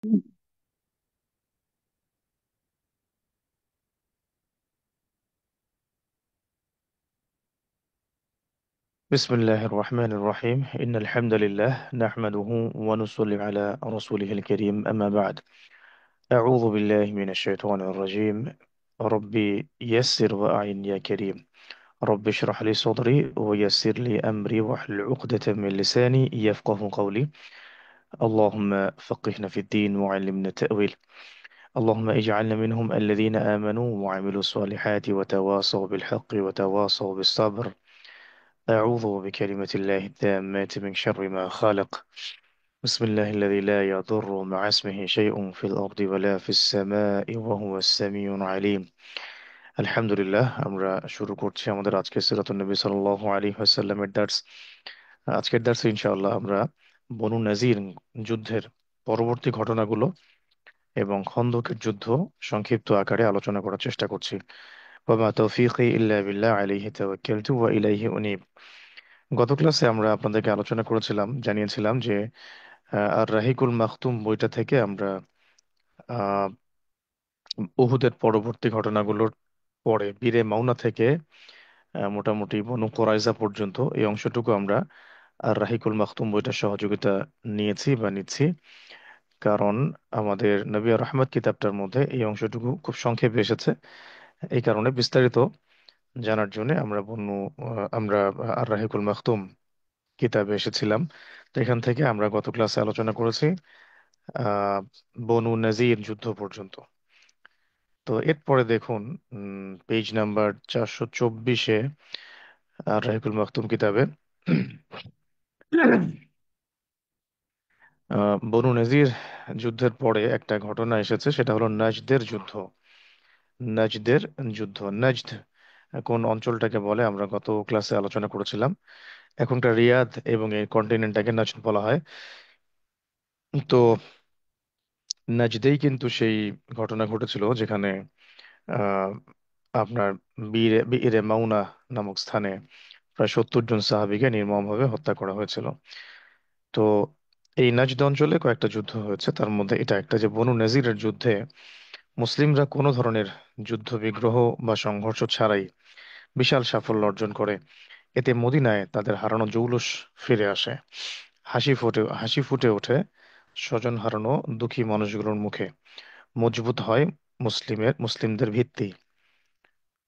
بسم الله الرحمن الرحيم إن الحمد لله نحمده ونصلي على رسوله الكريم أما بعد. أعوذ بالله من الشيطان الرجيم. ربي يسر وأعن يا كريم. رب اشرح لي صدري ويسر لي أمري واحلل عقدة من لساني يفقه قولي. اللهم فقهنا في الدين وعلمنا التأويل. اللهم اجعلنا منهم الذين آمنوا وعملوا الصالحات وتواصوا بالحق وتواصوا بالصبر. أعوذ بكلمة الله التامات من شر ما خلق. بسم الله الذي لا يضر مع اسمه شيء في الأرض ولا في السماء وهو السميع العليم. আলহামদুলিল্লাহ, আমরা শুরু করছি আমাদের আজকের সিরাতুন নবী সাল্লাল্লাহু আলাইহি ওয়াসাল্লামের দার্স। আজকের দার্সে ইনশাআল্লাহ আমরা বনু নাজির যুদ্ধের পরবর্তী ঘটনাগুলো এবং খন্দকের যুদ্ধ সংক্ষিপ্ত আকারে আলোচনা করার চেষ্টা করছি। ওয়া মা তৌফিকি ইল্লা বিল্লাহ আলাইহি তাওয়াক্কালতু ওয়া ইলাইহি উনীব। গত ক্লাসে আমরা আপনাদেরকে আলোচনা করেছিলাম, জানিয়েছিলাম যে আর রাহিকুল মাখতুম বইটা থেকে আমরা আহ উহুদের পরবর্তী ঘটনাগুলোর পরে বীরে মাউনা থেকে মোটামুটি বনু কোরাইজা পর্যন্ত এই অংশটুকু আমরা আর রাহিকুল মাখতুম বইটার সহযোগিতা নিয়েছি বা নিচ্ছি। কারণ আমাদের নবী রহমত কিতাবটার মধ্যে এই অংশটুকু খুব সংক্ষেপে এসেছে। এই কারণে বিস্তারিত জানার জন্য আমরা আর রাহিকুল মাখতুম কিতাবে এসেছিলাম। তো এখান থেকে আমরা গত ক্লাসে আলোচনা করেছি আহ বনু নাজির যুদ্ধ পর্যন্ত। তো এরপরে দেখুন, পেজ নাম্বার 424-এ আর রাহিকুল মাকতুম কিতাবে বনু নজির যুদ্ধের পরে একটা ঘটনা এসেছে, সেটা হলো নাজদের যুদ্ধ। নাজদের যুদ্ধ, নাজদ কোন অঞ্চলটাকে বলে আমরা গত ক্লাসে আলোচনা করেছিলাম। এখনকার রিয়াদ এবং এই কন্টিনেন্টটাকে নাজদ বলা হয়। তো নাজদেই কিন্তু সেই ঘটনা ঘটেছিল যেখানে আহ, আপনার বীরে বীরে মাউনা নামক স্থানে প্রায় 70 জন সাহাবীকে নির্মমভাবে হত্যা করা হয়েছিল। তো এই নাজদ অঞ্চলে কয়েকটা যুদ্ধ হয়েছে, তার মধ্যে এটা একটা, যে বনু নজিরের যুদ্ধে মুসলিমরা কোনো ধরনের যুদ্ধ বিগ্রহ বা সংঘর্ষ ছাড়াই বিশাল সাফল্য অর্জন করে। এতে মদিনায় তাদের হারানো জৌলুস ফিরে আসে। হাসি ফুটে ওঠে স্বজন হারানো দুঃখী মানুষগুলোর মুখে। মজবুত হয় মুসলিমদের ভিত্তি।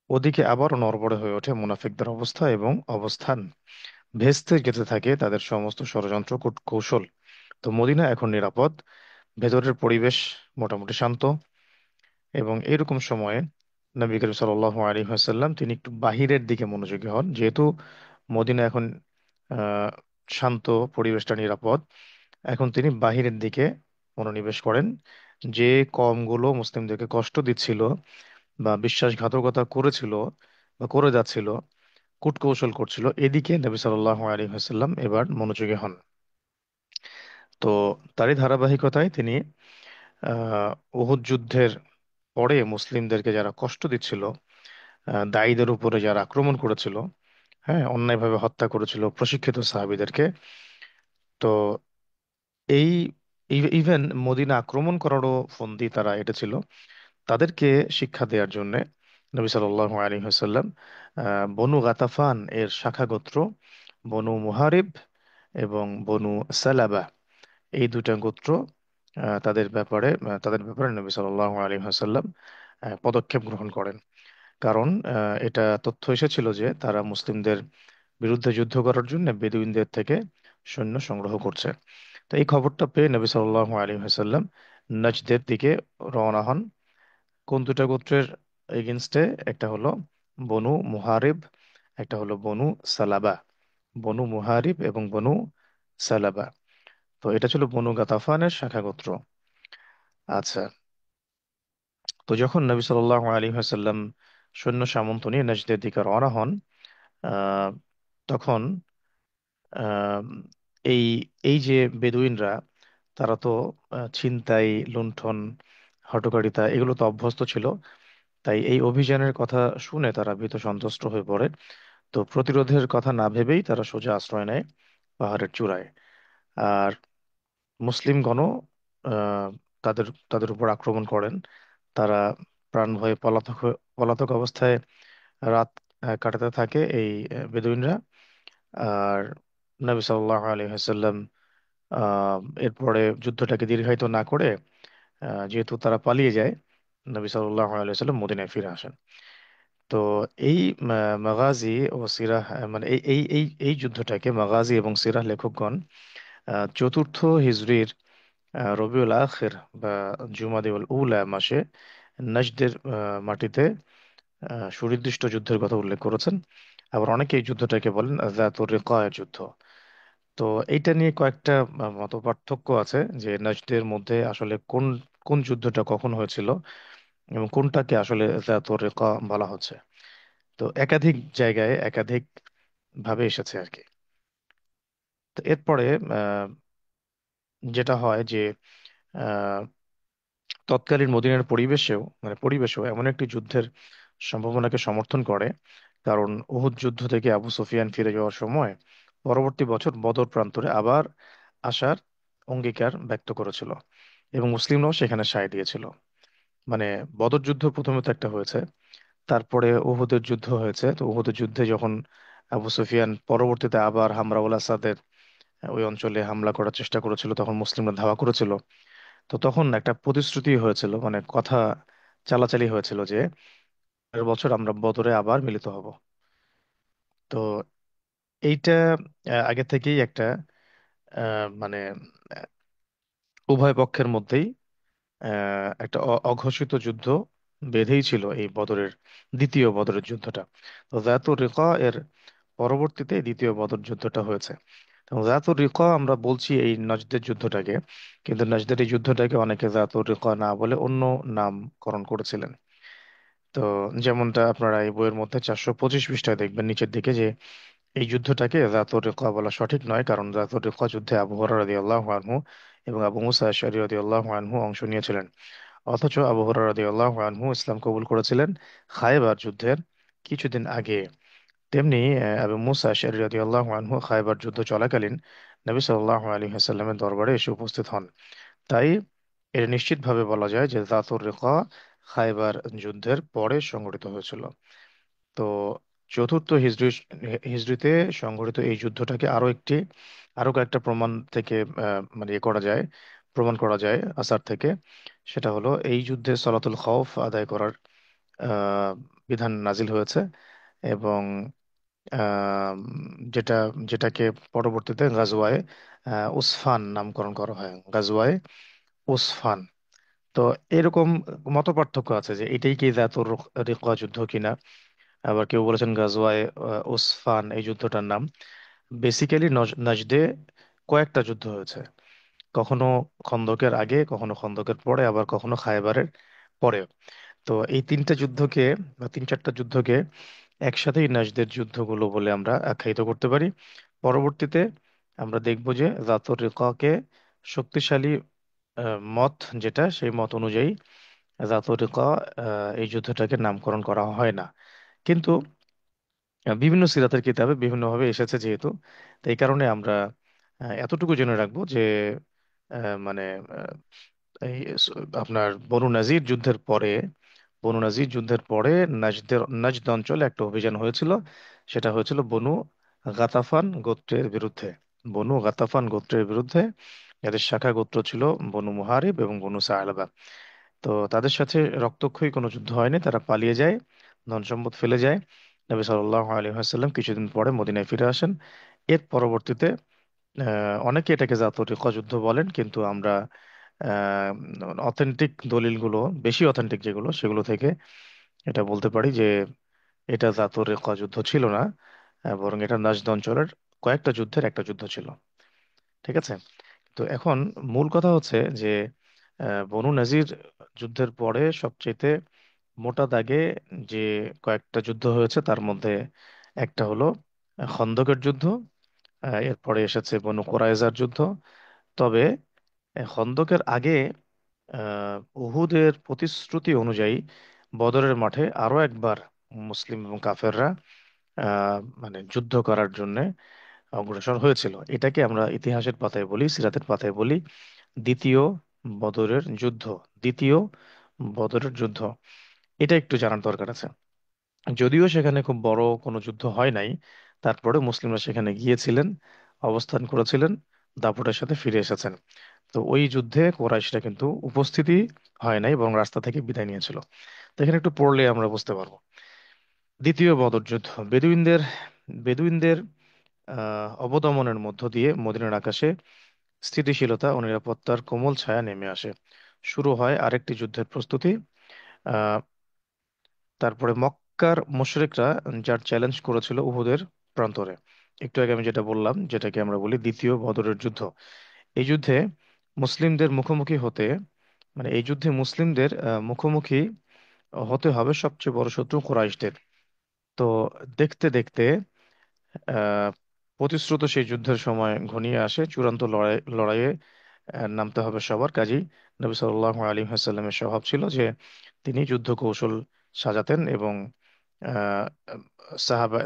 ওদিকে আবারও নড়বড়ে হয়ে ওঠে মুনাফিকদের অবস্থা এবং অবস্থান। ভেস্তে যেতে থাকে তাদের সমস্ত ষড়যন্ত্র কৌশল। তো মদিনা এখন নিরাপদ, ভেতরের পরিবেশ মোটামুটি শান্ত। এবং এরকম সময়ে নবী করিম সাল্লাল্লাহু আলাইহি ওয়াসাল্লাম তিনি একটু বাহিরের দিকে মনোযোগী হন, যেহেতু মদিনা এখন আহ শান্ত, পরিবেশটা নিরাপদ। এখন তিনি বাহিরের দিকে মনোনিবেশ করেন। যে কওমগুলো মুসলিমদেরকে কষ্ট দিচ্ছিল বা বিশ্বাসঘাতকতা করেছিল বা করে যাচ্ছিল, কূটকৌশল করছিল, এদিকে নবী সাল্লাল্লাহু আলাইহি ওয়াসাল্লাম এবার মনোযোগী হন। তো তারই ধারাবাহিকতায় তিনি আহ উহুদ যুদ্ধের পরে মুসলিমদেরকে যারা কষ্ট দিচ্ছিল, দায়ীদের উপরে যারা আক্রমণ করেছিল, হ্যাঁ, অন্যায়ভাবে হত্যা করেছিল প্রশিক্ষিত সাহাবীদেরকে, তো এই ইভেন মদিনা আক্রমণ করারও ফন্দি তারা এঁটেছিল, তাদেরকে শিক্ষা দেওয়ার জন্য নবী সাল্লাল্লাহু আলাইহি ওয়াসাল্লাম বনু গাতাফান এর শাখা গোত্র বনু মুহারিব এবং বনু সালাবা, এই দুইটা গোত্র, তাদের ব্যাপারে নবী সাল্লাল্লাহু আলাইহি ওয়াসাল্লাম পদক্ষেপ গ্রহণ করেন। কারণ এটা তথ্য এসেছিল যে তারা মুসলিমদের বিরুদ্ধে যুদ্ধ করার জন্য বেদুইনদের থেকে সৈন্য সংগ্রহ করছে। তো এই খবরটা পেয়ে নবী সাল্লাল্লাহু আলাইহি ওয়াসাল্লাম নজদের দিকে রওনা হন। কোন দুটা গোত্রের এগেনস্টে? একটা হলো বনু মুহারিব, একটা হলো বনু সালাবা। বনু মুহারিব এবং বনু সালাবা, তো এটা ছিল বনু গাতাফানের শাখা গোত্র। আচ্ছা, তো যখন নবী সাল্লাল্লাহু আলাইহি ওয়াসাল্লাম সৈন্য সামন্ত নিয়ে নজদের দিকে রওনা হন, আহ, তখন আহ, এই এই যে বেদুইনরা, তারা তো ছিনতাই, লুণ্ঠন, হঠকারিতা এগুলো তো অভ্যস্ত ছিল। তাই এই অভিযানের কথা শুনে তারা ভীত সন্ত্রস্ত হয়ে পড়ে। তো প্রতিরোধের কথা না ভেবেই তারা সোজা আশ্রয় নেয় পাহাড়ের চূড়ায়। আর মুসলিমগণও আহ, তাদের তাদের উপর আক্রমণ করেন। তারা প্রাণ ভয়ে পলাতক অবস্থায় রাত কাটাতে থাকে এই বেদুইনরা। আর নবী সাল্লাল্লাহু আলাইহি ওয়াসাল্লাম আহ এরপরে যুদ্ধটাকে দীর্ঘায়িত না করে, যেহেতু তারা পালিয়ে যায়, নবী সাল্লাল্লাহু আলাইহি ওয়াসাল্লাম মদিনায় ফিরে আসেন। তো এই মাগাজি ও সিরাহ, মানে এই যুদ্ধটাকে মাগাজি এবং সিরাহ লেখকগণ চতুর্থ হিজরির রবিউল আখির বা জুমাদিউল উলা মাসে নাজদের মাটিতে সুনির্দিষ্ট যুদ্ধের কথা উল্লেখ করেছেন। আবার অনেকে এই যুদ্ধটাকে বলেন যাতুর রিকায়ের যুদ্ধ। তো এইটা নিয়ে কয়েকটা মতপার্থক্য আছে যে নাজদের মধ্যে আসলে কোন কোন যুদ্ধটা কখন হয়েছিল এবং কোনটাকে আসলে যাতুর রিকা বলা হচ্ছে। তো একাধিক জায়গায় একাধিক ভাবে এসেছে আর কি। তো এরপরে আহ, যেটা হয় যে আহ, তৎকালীন মদিনার পরিবেশেও এমন একটি যুদ্ধের সম্ভাবনাকে সমর্থন করে। কারণ উহুদ যুদ্ধ থেকে আবু সুফিয়ান ফিরে যাওয়ার সময় পরবর্তী বছর বদর প্রান্তরে আবার আসার অঙ্গীকার ব্যক্ত করেছিল এবং মুসলিমরাও সেখানে সায় দিয়েছিল। মানে বদর যুদ্ধ প্রথমে তো একটা হয়েছে, তারপরে উহুদের যুদ্ধ হয়েছে। তো উহুদের যুদ্ধে যখন আবু সুফিয়ান পরবর্তীতে আবার হামরাউল আসাদের ওই অঞ্চলে হামলা করার চেষ্টা করেছিল, তখন মুসলিমরা ধাওয়া করেছিল। তো তখন একটা প্রতিশ্রুতি হয়েছিল, মানে কথা চালাচালি হয়েছিল যে পরের বছর আমরা বদরে আবার মিলিত হব। তো এইটা আগে থেকেই একটা মানে উভয় পক্ষের মধ্যেই একটা অঘোষিত যুদ্ধ বেঁধেই ছিল এই দ্বিতীয় বদরের যুদ্ধটা। তো যাতুর রিকা এর পরবর্তীতে দ্বিতীয় বদর যুদ্ধটা হয়েছে। তো যাতুর রিকা আমরা বলছি এই নজদের যুদ্ধটাকে, কিন্তু নজদের এই যুদ্ধটাকে অনেকে যাতুর রিকা না বলে অন্য নামকরণ করেছিলেন। তো যেমনটা আপনারা এই বইয়ের মধ্যে 425 পৃষ্ঠায় দেখবেন নিচের দিকে, যে এই যুদ্ধটাকে যাতুর রিকা বলা সঠিক নয়, কারণ যাতুর রিকা যুদ্ধে আবু হুরায়রা রাদিয়াল্লাহু আনহু এবং আবু মুসা আশআরী রাদিয়াল্লাহু আনহু অংশ নিয়েছিলেন। অথচ আবু হুরায়রা রাদিয়াল্লাহু আনহু ইসলাম কবুল করেছিলেন খায়বার যুদ্ধের কিছুদিন আগে। তেমনি আবু মুসা আশআরী রাদিয়াল্লাহু আনহু খায়বার যুদ্ধ চলাকালীন নবী সাল্লাল্লাহু আলাইহি ওয়াসাল্লামের দরবারে এসে উপস্থিত হন। তাই এটা নিশ্চিতভাবে বলা যায় যে যাতুর রিকা খায়বার যুদ্ধের পরে সংঘটিত হয়েছিল। তো চতুর্থ হিজরিতে সংঘটিত এই যুদ্ধটাকে আরো কয়েকটা প্রমাণ থেকে মানে প্রমাণ করা যায় আসার থেকে। সেটা হলো এই যুদ্ধে সলাতুল খৌফ আদায় করার আহ, বিধান নাজিল হয়েছে এবং আহ, যেটা যেটাকে পরবর্তীতে গাজওয়ায়ে উসফান নামকরণ করা হয়, গাজওয়ায়ে উসফান। তো এরকম মতপার্থক্য আছে যে এটাই কি জাতুর রিকা যুদ্ধ কিনা। আবার কেউ বলেছেন গাজওয়ায়ে উসফান এই যুদ্ধটার নাম। বেসিক্যালি নাজদে কয়েকটা যুদ্ধ হয়েছে, কখনো খন্দকের আগে, কখনো খন্দকের পরে, আবার কখনো খায়বারের পরে। তো এই তিনটা যুদ্ধকে বা তিন চারটা যুদ্ধকে একসাথেই নাজদের যুদ্ধগুলো বলে আমরা আখ্যায়িত করতে পারি। পরবর্তীতে আমরা দেখব যে জাতুর রিকাকে শক্তিশালী মত যেটা, সেই মত অনুযায়ী জাতুর রিকা এই যুদ্ধটাকে নামকরণ করা হয় না। কিন্তু বিভিন্ন সিরাতের কিতাবে বিভিন্নভাবে এসেছে যেহেতু, তো এই কারণে আমরা এতটুকু জেনে রাখবো যে মানে এই আপনার বনু নাজির যুদ্ধের পরে নাজদ অঞ্চলে একটা অভিযান হয়েছিল। সেটা হয়েছিল গাতাফান গোত্রের বিরুদ্ধে বনু গাতাফান গোত্রের বিরুদ্ধে, যাদের শাখা গোত্র ছিল বনু মুহারিব এবং বনু সাআলাবা। তো তাদের সাথে রক্তক্ষয়ী কোনো যুদ্ধ হয়নি, তারা পালিয়ে যায়, ধন সম্পদ ফেলে যায়। নবী সাল্লাল্লাহু আলাইহি ওয়াসাল্লাম কিছুদিন পরে মদিনায় ফিরে আসেন। এর পরবর্তীতে অনেকে এটাকে জাতুর রিকা যুদ্ধ বলেন, কিন্তু আমরা অথেন্টিক দলিলগুলো, বেশি অথেন্টিক যেগুলো, সেগুলো থেকে এটা বলতে পারি যে এটা জাতুর রিকা যুদ্ধ ছিল না, বরং এটা নাজদ অঞ্চলের কয়েকটা যুদ্ধের একটা যুদ্ধ ছিল। ঠিক আছে। তো এখন মূল কথা হচ্ছে যে বনু নাজির যুদ্ধের পরে সবচেয়ে মোটা দাগে যে কয়েকটা যুদ্ধ হয়েছে তার মধ্যে একটা হলো খন্দকের যুদ্ধ। এরপরে এসেছে বনু কোরাইজার যুদ্ধ। তবে খন্দকের আগে উহুদের প্রতিশ্রুতি অনুযায়ী বদরের মাঠে আরো একবার মুসলিম এবং কাফেররা মানে যুদ্ধ করার জন্য অগ্রসর হয়েছিল। এটাকে আমরা ইতিহাসের পাতায় বলি, সিরাতের পাতায় বলি দ্বিতীয় বদরের যুদ্ধ, দ্বিতীয় বদরের যুদ্ধ, এটা একটু জানার দরকার আছে। যদিও সেখানে খুব বড় কোনো যুদ্ধ হয় নাই, তারপরে মুসলিমরা সেখানে গিয়েছিলেন, অবস্থান করেছিলেন, দাপটের সাথে ফিরে এসেছেন। তো ওই যুদ্ধে কোরাইশরা কিন্তু উপস্থিতি হয় নাই, এবং রাস্তা থেকে বিদায় নিয়েছিল। তো এখানে একটু পড়লে আমরা বুঝতে পারবো। দ্বিতীয় বদর যুদ্ধ, বেদুইনদের বেদুইনদের অবদমনের মধ্য দিয়ে মদিনার আকাশে স্থিতিশীলতা ও নিরাপত্তার কোমল ছায়া নেমে আসে। শুরু হয় আরেকটি যুদ্ধের প্রস্তুতি। আহ, তারপরে মক্কার মুশরিকরা যার চ্যালেঞ্জ করেছিল উহুদের প্রান্তরে, একটু আগে আমি যেটা বললাম, যেটাকে আমরা বলি দ্বিতীয় বদরের যুদ্ধ। এই যুদ্ধে মুসলিমদের মুখোমুখি হতে মানে এই যুদ্ধে মুসলিমদের মুখোমুখি হতে হবে সবচেয়ে বড় শত্রু কুরাইশদের। তো দেখতে দেখতে আহ, প্রতিশ্রুত সেই যুদ্ধের সময় ঘনিয়ে আসে, চূড়ান্ত লড়াইয়ে নামতে হবে সবার। কাজী নবী সাল্লাল্লাহু আলাইহি ওয়াসাল্লামের স্বভাব ছিল যে তিনি যুদ্ধ কৌশল সাজাতেন, এবং আহ,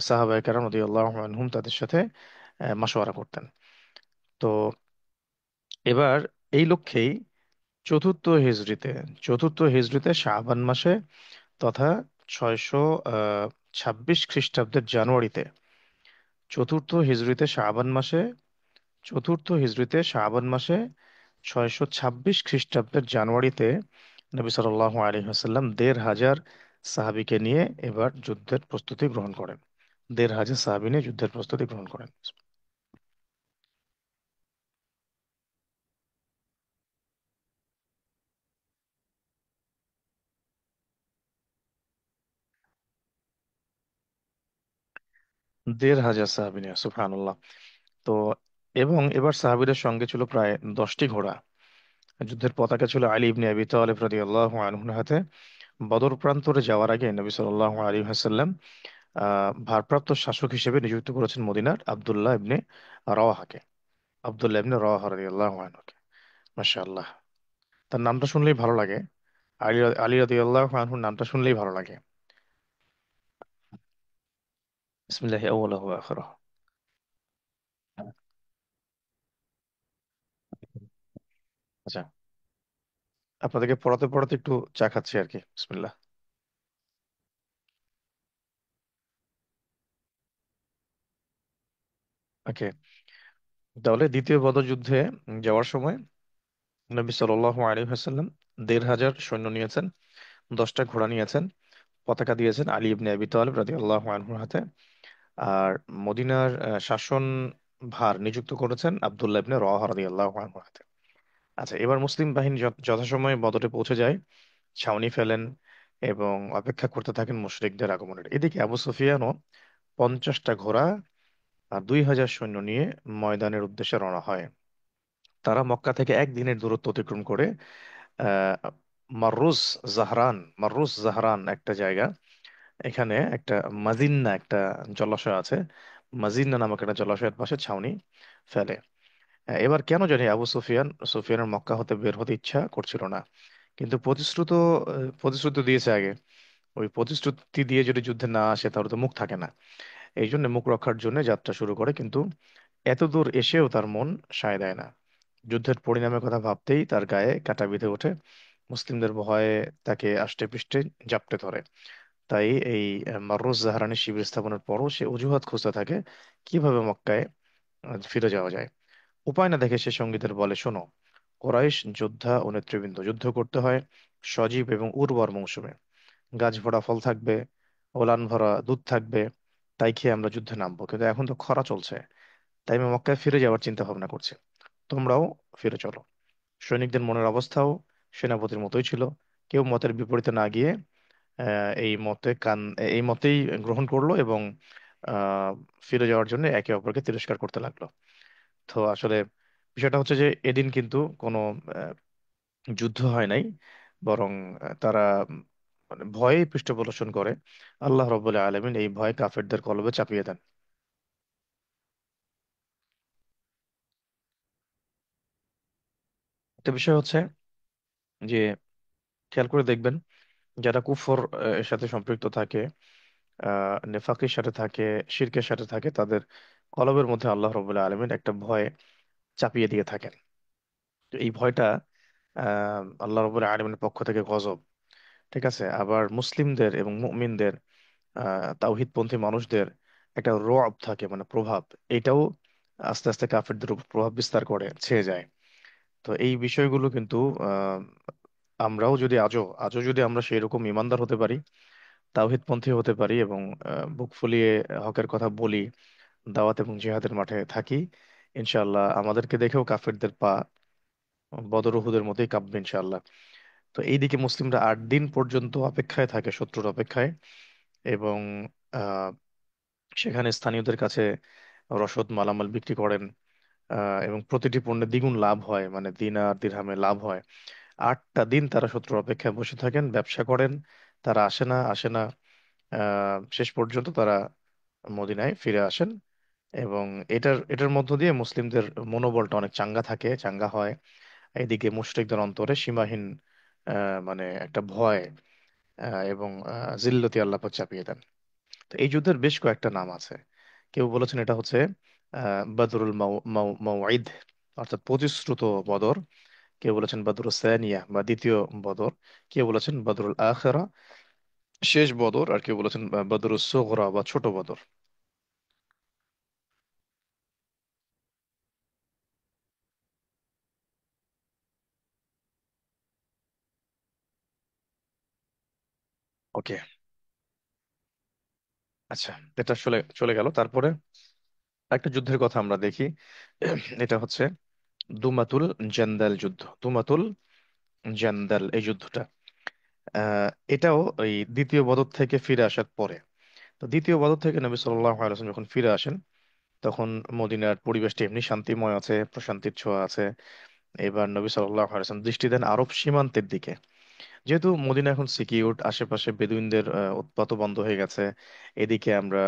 সাহাবায়ে কেরাম রাদিয়াল্লাহু আনহুম তাদের সাথে মাশওয়ারা করতেন। তো এবার এই লক্ষ্যেই চতুর্থ হিজরিতে চতুর্থ হিজরিতে শাবান মাসে, তথা 626 খ্রিস্টাব্দের জানুয়ারিতে, চতুর্থ হিজরিতে শাবান মাসে চতুর্থ হিজরিতে শাবান মাসে 626 খ্রিস্টাব্দের জানুয়ারিতে নবী সাল্লাল্লাহু আলাইহি ওয়াসাল্লাম 1,500 সাহাবীকে নিয়ে এবার যুদ্ধের প্রস্তুতি গ্রহণ করেন। 1,500 সাহাবী নিয়ে যুদ্ধের প্রস্তুতি গ্রহণ করেন। 1,500 সাহাবী নিয়ে, সুবহানাল্লাহ। তো এবং এবার সাহাবীদের সঙ্গে ছিল প্রায় 10টি ঘোড়া। যুদ্ধের পতাকা ছিল আলী ইবনে আবি তালিব রাদিয়াল্লাহু আনহুর হাতে। বদর প্রান্তরে যাওয়ার আগে নবী সাল্লাল্লাহু আলাইহি ওয়াসাল্লাম ভারপ্রাপ্ত শাসক হিসেবে নিযুক্ত করেছেন মদিনার রাওয়াহাকে আব্দুল্লাহ ইবনে রাওয়াহা রাদিয়াল্লাহু আনহুকে। মাশাআল্লাহ, তার নামটা শুনলেই ভালো লাগে। আলী রাদিয়াল্লাহু আনহুর নামটা শুনলেই ভালো লাগে। বিসমিল্লাহি আউওয়ালাহু ওয়া আখিরাহু। আচ্ছা, আপনাদেরকে পড়াতে পড়াতে একটু চা খাচ্ছি আর কি। বিসমিল্লাহ। ওকে, তাহলে দ্বিতীয় বদর যুদ্ধে যাওয়ার সময় নবী সাল্লাল্লাহু আলাইহি ওয়াসাল্লাম 1,500 সৈন্য নিয়েছেন, 10টা ঘোড়া নিয়েছেন, পতাকা দিয়েছেন আলী ইবনে আবি তালিব রাদিয়াল্লাহু আনহুর হাতে। আর মদিনার শাসন ভার নিযুক্ত করেছেন আব্দুল্লাহ ইবনে রাওয়াহা রাদিয়াল্লাহু আনহুর হাতে। আচ্ছা, এবার মুসলিম বাহিনী যথাসময়ে বদরে পৌঁছে যায়, ছাউনি ফেলেন এবং অপেক্ষা করতে থাকেন মুশরিকদের আগমনের। এদিকে আবু সুফিয়ানও 50টা ঘোড়া আর 2,000 সৈন্য নিয়ে ময়দানের উদ্দেশ্যে রওনা হয়। তারা মক্কা থেকে একদিনের দূরত্ব অতিক্রম করে আহ মাররুজ মাররুজ জাহরান একটা জায়গা, এখানে একটা মাজিন্না একটা জলাশয় আছে। মাজিন্না নামক একটা জলাশয়ের পাশে ছাউনি ফেলে। এবার কেন জানি সুফিয়ানের মক্কা হতে বের হতে ইচ্ছা করছিল না, কিন্তু প্রতিশ্রুতি দিয়েছে আগে। ওই প্রতিশ্রুতি দিয়ে যদি যুদ্ধে না আসে তাহলে তো মুখ থাকে না। এই জন্য মুখ রক্ষার জন্য যাত্রা শুরু করে, কিন্তু এত দূর এসেও তার মন সায় দেয় না। যুদ্ধের পরিণামের কথা ভাবতেই তার গায়ে কাঁটা বিঁধে ওঠে। মুসলিমদের ভয়ে তাকে আষ্টে পৃষ্ঠে জাপটে ধরে। তাই এই মাররুজ জাহরানি শিবির স্থাপনের পরও সে অজুহাত খুঁজতে থাকে কিভাবে মক্কায় ফিরে যাওয়া যায়। উপায় না দেখে সে সঙ্গীদের বলে, শোনো, কোরাইশ যোদ্ধা ও নেতৃবৃন্দ, যুদ্ধ করতে হয় সজীব এবং উর্বর মৌসুমে। গাছ ভরা ফল থাকবে, ওলান ভরা দুধ থাকবে, তাই খেয়ে আমরা যুদ্ধে নামবো। কিন্তু এখন তো খরা চলছে, তাই আমি মক্কায় ফিরে যাওয়ার চিন্তা ভাবনা করছি। তোমরাও ফিরে চলো। সৈনিকদের মনের অবস্থাও সেনাপতির মতোই ছিল। কেউ মতের বিপরীতে না গিয়ে এই মতেই গ্রহণ করলো, এবং আহ, ফিরে যাওয়ার জন্য একে অপরকে তিরস্কার করতে লাগলো। তো আসলে বিষয়টা হচ্ছে যে এদিন কিন্তু কোনো আহ, যুদ্ধ হয় নাই, বরং তারা মানে ভয়ে পৃষ্ঠপ্রদর্শন করে। আল্লাহ রব্বুল আলামিন এই ভয় কাফেরদের কলবে চাপিয়ে দেন। একটা বিষয় হচ্ছে যে, খেয়াল করে দেখবেন, যারা কুফর এর সাথে সম্পৃক্ত থাকে, নেফাকের সাথে থাকে, শিরকের সাথে থাকে, তাদের কলবের মধ্যে আল্লাহ রবুল্লাহ আলমিন একটা ভয় চাপিয়ে দিয়ে থাকেন। তো এই ভয়টা আল্লাহ রাব্বুল আলামিনের পক্ষ থেকে গজব। ঠিক আছে, আবার মুসলিমদের এবং মুমিনদের, তাওহিদপন্থী মানুষদের একটা রব থাকে, মানে প্রভাব, এটাও আস্তে আস্তে কাফেরদের উপর প্রভাব বিস্তার করে, ছেয়ে যায়। তো এই বিষয়গুলো কিন্তু আহ, আমরাও যদি আজও আজও যদি আমরা সেই রকম ইমানদার হতে পারি, তাওহিদপন্থী হতে পারি, এবং বুক ফুলিয়ে হকের কথা বলি, দাওয়াত এবং জিহাদের মাঠে থাকি, ইনশাআল্লাহ আমাদেরকে দেখেও কাফেরদের পা বদর উহুদের মতোই কাঁপবে ইনশাআল্লাহ। তো এইদিকে মুসলিমরা 8 দিন পর্যন্ত অপেক্ষায় থাকে, শত্রুর অপেক্ষায়, এবং আহ, সেখানে স্থানীয়দের কাছে রসদ মালামাল বিক্রি করেন, এবং প্রতিটি পণ্যে দ্বিগুণ লাভ হয়, মানে দিনার দিরহামে লাভ হয়। 8টা দিন তারা শত্রুর অপেক্ষায় বসে থাকেন, ব্যবসা করেন, তারা আসে না। শেষ পর্যন্ত তারা মদিনায় ফিরে আসেন, এবং এটার মধ্য দিয়ে মুসলিমদের মনোবলটা অনেক চাঙ্গা থাকে, চাঙ্গা হয়। এদিকে মুশরিকদের অন্তরে সীমাহীন মানে একটা ভয় এবং জিল্লতি আল্লাহ পাক চাপিয়ে দেন। তো এই যুদ্ধের বেশ কয়েকটা নাম আছে। কেউ বলেছেন এটা হচ্ছে বদরুল মাউইদ, অর্থাৎ প্রতিশ্রুত বদর। কেউ বলেছেন বদরুল সানিয়া বা দ্বিতীয় বদর। কেউ বলেছেন বদরুল আখিরা, শেষ বদর। আর কেউ বলেছেন বদরুল সুগরা বা ছোট বদর। ওকে, আচ্ছা, এটা আসলে চলে গেল। তারপরে একটা যুদ্ধের কথা আমরা দেখি। এটা হচ্ছে দুমাতুল জান্দাল যুদ্ধ। দুমাতুল জান্দাল এই যুদ্ধটা, এটাও ওই দ্বিতীয় বদর থেকে ফিরে আসার পরে। তো দ্বিতীয় বদর থেকে নবী সাল্লাল্লাহু আলাইহি ওয়াসাল্লাম যখন ফিরে আসেন, তখন মদিনার পরিবেশটা এমনি শান্তিময় আছে, প্রশান্তির ছোঁয়া আছে। এবার নবী সাল্লাল্লাহু আলাইহি ওয়াসাল্লাম দৃষ্টি দেন আরব সীমান্তের দিকে। যেহেতু মদিনা এখন সিকিউরড, আশেপাশে বেদুইনদের উৎপাতও বন্ধ হয়ে গেছে। এদিকে আমরা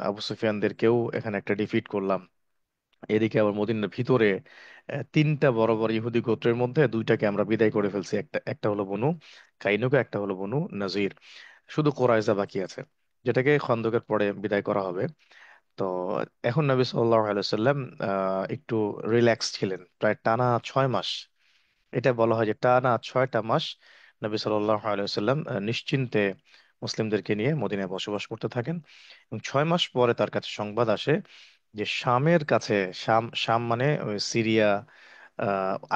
আবু সুফিয়ানদেরকেও এখানে একটা ডিফিট করলাম। এদিকে আবার মদিনার ভিতরে 3টা বড় বড় ইহুদি গোত্রের মধ্যে 2টাকে আমরা বিদায় করে ফেলছি। একটা একটা হলো বনু কাইনুকা, একটা হলো বনু নাজির। শুধু কোরাইজা বাকি আছে, যেটাকে খন্দকের পরে বিদায় করা হবে। তো এখন নবী সাল্লাল্লাহু আলাইহি সাল্লাম একটু রিল্যাক্স ছিলেন প্রায় টানা 6 মাস। এটা বলা হয় যে টানা 6টা মাস নবী সাল্লাল্লাহু আলাইহি সাল্লাম নিশ্চিন্তে মুসলিমদেরকে নিয়ে মদিনায় বসবাস করতে থাকেন। এবং 6 মাস পরে তার কাছে সংবাদ আসে যে শামের কাছে, শাম শাম মানে ওই সিরিয়া,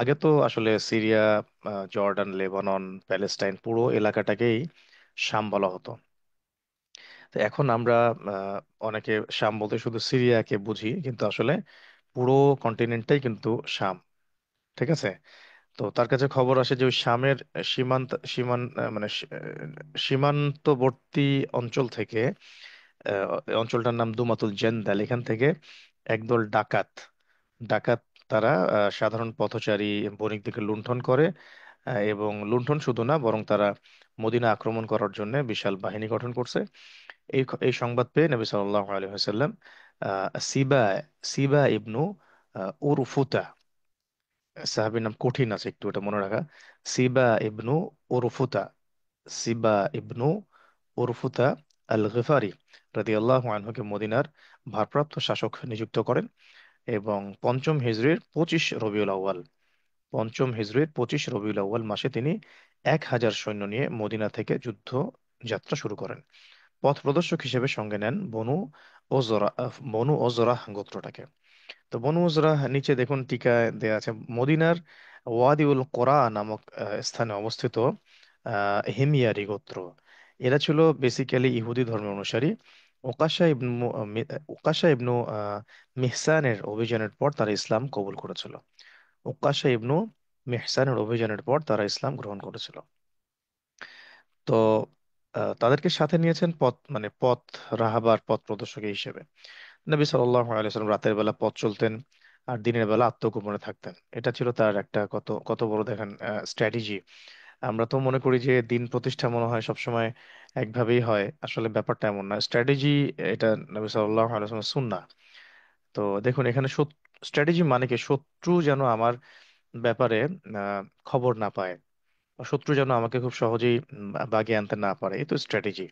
আগে তো আসলে সিরিয়া, জর্ডান, লেবানন, প্যালেস্টাইন পুরো এলাকাটাকেই শাম বলা হতো। তো এখন আমরা আহ, অনেকে শাম বলতে শুধু সিরিয়াকে বুঝি, কিন্তু আসলে পুরো কন্টিনেন্টটাই কিন্তু শাম। ঠিক আছে। তো তার কাছে খবর আসে যে ওই শামের সীমান্ত সীমান মানে সীমান্তবর্তী অঞ্চল থেকে, এই অঞ্চলটার নাম দুমাতুল জেন্দাল, এখান থেকে একদল ডাকাত ডাকাত তারা সাধারণ পথচারী বণিকদেরকে লুণ্ঠন করে। এবং লুণ্ঠন শুধু না, বরং তারা মদিনা আক্রমণ করার জন্য বিশাল বাহিনী গঠন করছে। এই সংবাদ পেয়ে নবী সাল্লাল্লাহু আলাইহি ওয়াসাল্লাম সিবা সিবা ইবনু উরফুতা, সাহাবীর নাম কঠিন আছে একটু, এটা মনে রাখা। সিবা ইবনু উরফুতা, সিবা ইবনু উরফুতা আল গিফারি রাদিয়াল্লাহু আনহুকে মদিনার ভারপ্রাপ্ত শাসক নিযুক্ত করেন। এবং পঞ্চম হিজরির 25 রবিউল আউয়াল মাসে তিনি 1000 সৈন্য নিয়ে মদিনা থেকে যুদ্ধ যাত্রা শুরু করেন। পথ প্রদর্শক হিসেবে সঙ্গে নেন বনু ওজরাহ গোত্রটাকে। তো বনু ওজরাহ নিচে দেখুন টিকায় দেয়া আছে, মদিনার ওয়াদিউল কোরা নামক স্থানে অবস্থিত হিমইয়ারি গোত্র। এরা ছিল বেসিক্যালি ইহুদি ধর্মের অনুসারী। ওকাশা ইবনু মিহসানের অভিযানের পর তারা ইসলাম কবুল করেছিল। ইসলাম গ্রহণ করেছিল। তো তাদেরকে সাথে নিয়েছেন পথ, মানে পথ রাহাবার, পথ প্রদর্শক হিসেবে। নবী সাল্লাল্লাহু আলাইহি ওয়াসাল্লাম রাতের বেলা পথ চলতেন, আর দিনের বেলা আত্মগোপনে থাকতেন। এটা ছিল তার একটা কত কত বড় দেখেন স্ট্র্যাটেজি। আমরা তো মনে করি যে দিন প্রতিষ্ঠা মনে হয় সবসময় একভাবেই হয়, আসলে ব্যাপারটা এমন না। স্ট্র্যাটেজি, এটা নবী সাল্লাল্লাহু আলাইহি ওয়াসাল্লামের সুন্নাহ। তো দেখুন এখানে স্ট্র্যাটেজি মানে কি, শত্রু যেন আমার ব্যাপারে খবর না পায়, বা শত্রু যেন আমাকে খুব সহজেই বাগে আনতে না পারে, এই তো স্ট্র্যাটেজি।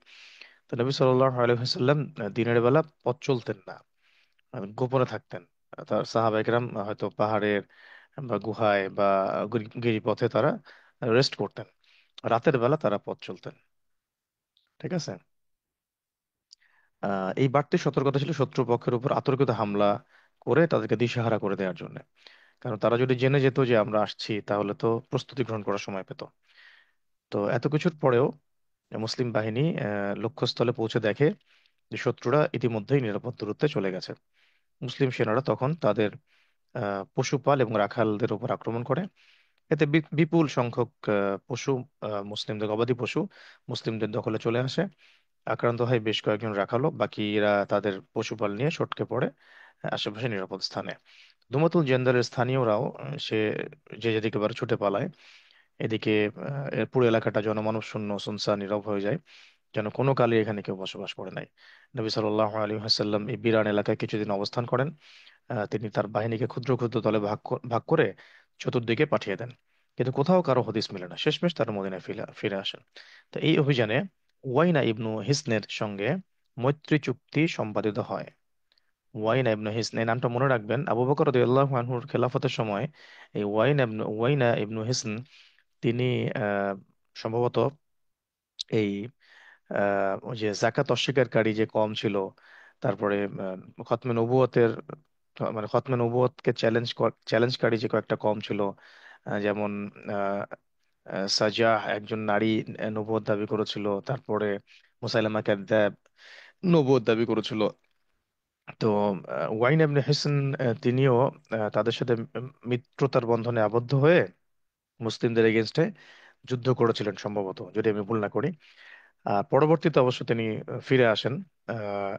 তো নবী সাল্লাল্লাহু আলাইহি ওয়াসাল্লাম দিনের বেলা পথ চলতেন না, গোপনে থাকতেন। তার সাহাবা একরাম হয়তো পাহাড়ের বা গুহায় বা গিরিপথে তারা রেস্ট করতেন। রাতের বেলা তারা পথ চলতেন। ঠিক আছে। এই বাড়তি সতর্কতা ছিল শত্রুপক্ষের উপর আতর্কিত হামলা করে তাদেরকে দিশেহারা করে দেওয়ার জন্য। কারণ তারা যদি জেনে যেত যে আমরা আসছি, তাহলে তো প্রস্তুতি গ্রহণ করার সময় পেত। তো এত কিছুর পরেও মুসলিম বাহিনী লক্ষ্যস্থলে পৌঁছে দেখে যে শত্রুরা ইতিমধ্যেই নিরাপদ দূরত্বে চলে গেছে। মুসলিম সেনারা তখন তাদের পশুপাল এবং রাখালদের উপর আক্রমণ করে। এতে বিপুল সংখ্যক পশু, মুসলিমদের গবাদি পশু মুসলিমদের দখলে চলে আসে। আক্রান্ত হয় বেশ কয়েকজন রাখালও, বাকিরা তাদের পশুপাল নিয়ে সটকে পড়ে আশেপাশে নিরাপদ স্থানে। দুমাতুল জেন্দারের স্থানীয়রাও সে যে যেদিকে পারে ছুটে পালায়। এদিকে এর পুরো এলাকাটা জনমানব শূন্য, সুনসান, নীরব হয়ে যায়, যেন কোনো কালে এখানে কেউ বসবাস করে নাই। নবী সাল্লাল্লাহু আলাইহি ওয়াসাল্লাম এই বিরান এলাকায় কিছুদিন অবস্থান করেন। তিনি তার বাহিনীকে ক্ষুদ্র ক্ষুদ্র দলে ভাগ করে চতুর্দিকে পাঠিয়ে দেন। কিন্তু কোথাও কারো হদিস মেলে না। শেষমেশ তারা মদিনায় ফিরে ফিরে আসেন। তো এই অভিযানে ওয়াইনা ইবনু হিসনের সঙ্গে মৈত্রী চুক্তি সম্পাদিত হয়। ওয়াইনা ইবনু হিসন, এই নামটা মনে রাখবেন। আবু বকর রাদিয়াল্লাহু আনহুর খেলাফতের সময় এই ওয়াইনা ইবনু হিসন, তিনি আহ, সম্ভবত এই ওই যে জাকাত অস্বীকারী যে কম ছিল, তারপরে খতমে নবুয়তের, মানে খতমে নবুয়তকে চ্যালেঞ্জকারী যে কয়েকটা কম ছিল, যেমন আহ, সাজাহ একজন নারী নবুয়ত দাবি করেছিল, তারপরে মুসাইলামা কাযযাব নবুয়ত দাবি করেছিল। তো ওয়াইন ইবনে হিসন তিনিও তাদের সাথে মিত্রতার বন্ধনে আবদ্ধ হয়ে মুসলিমদের এগেনস্টে যুদ্ধ করেছিলেন সম্ভবত, যদি আমি ভুল না করি। পরবর্তীতে অবশ্য তিনি ফিরে আসেন,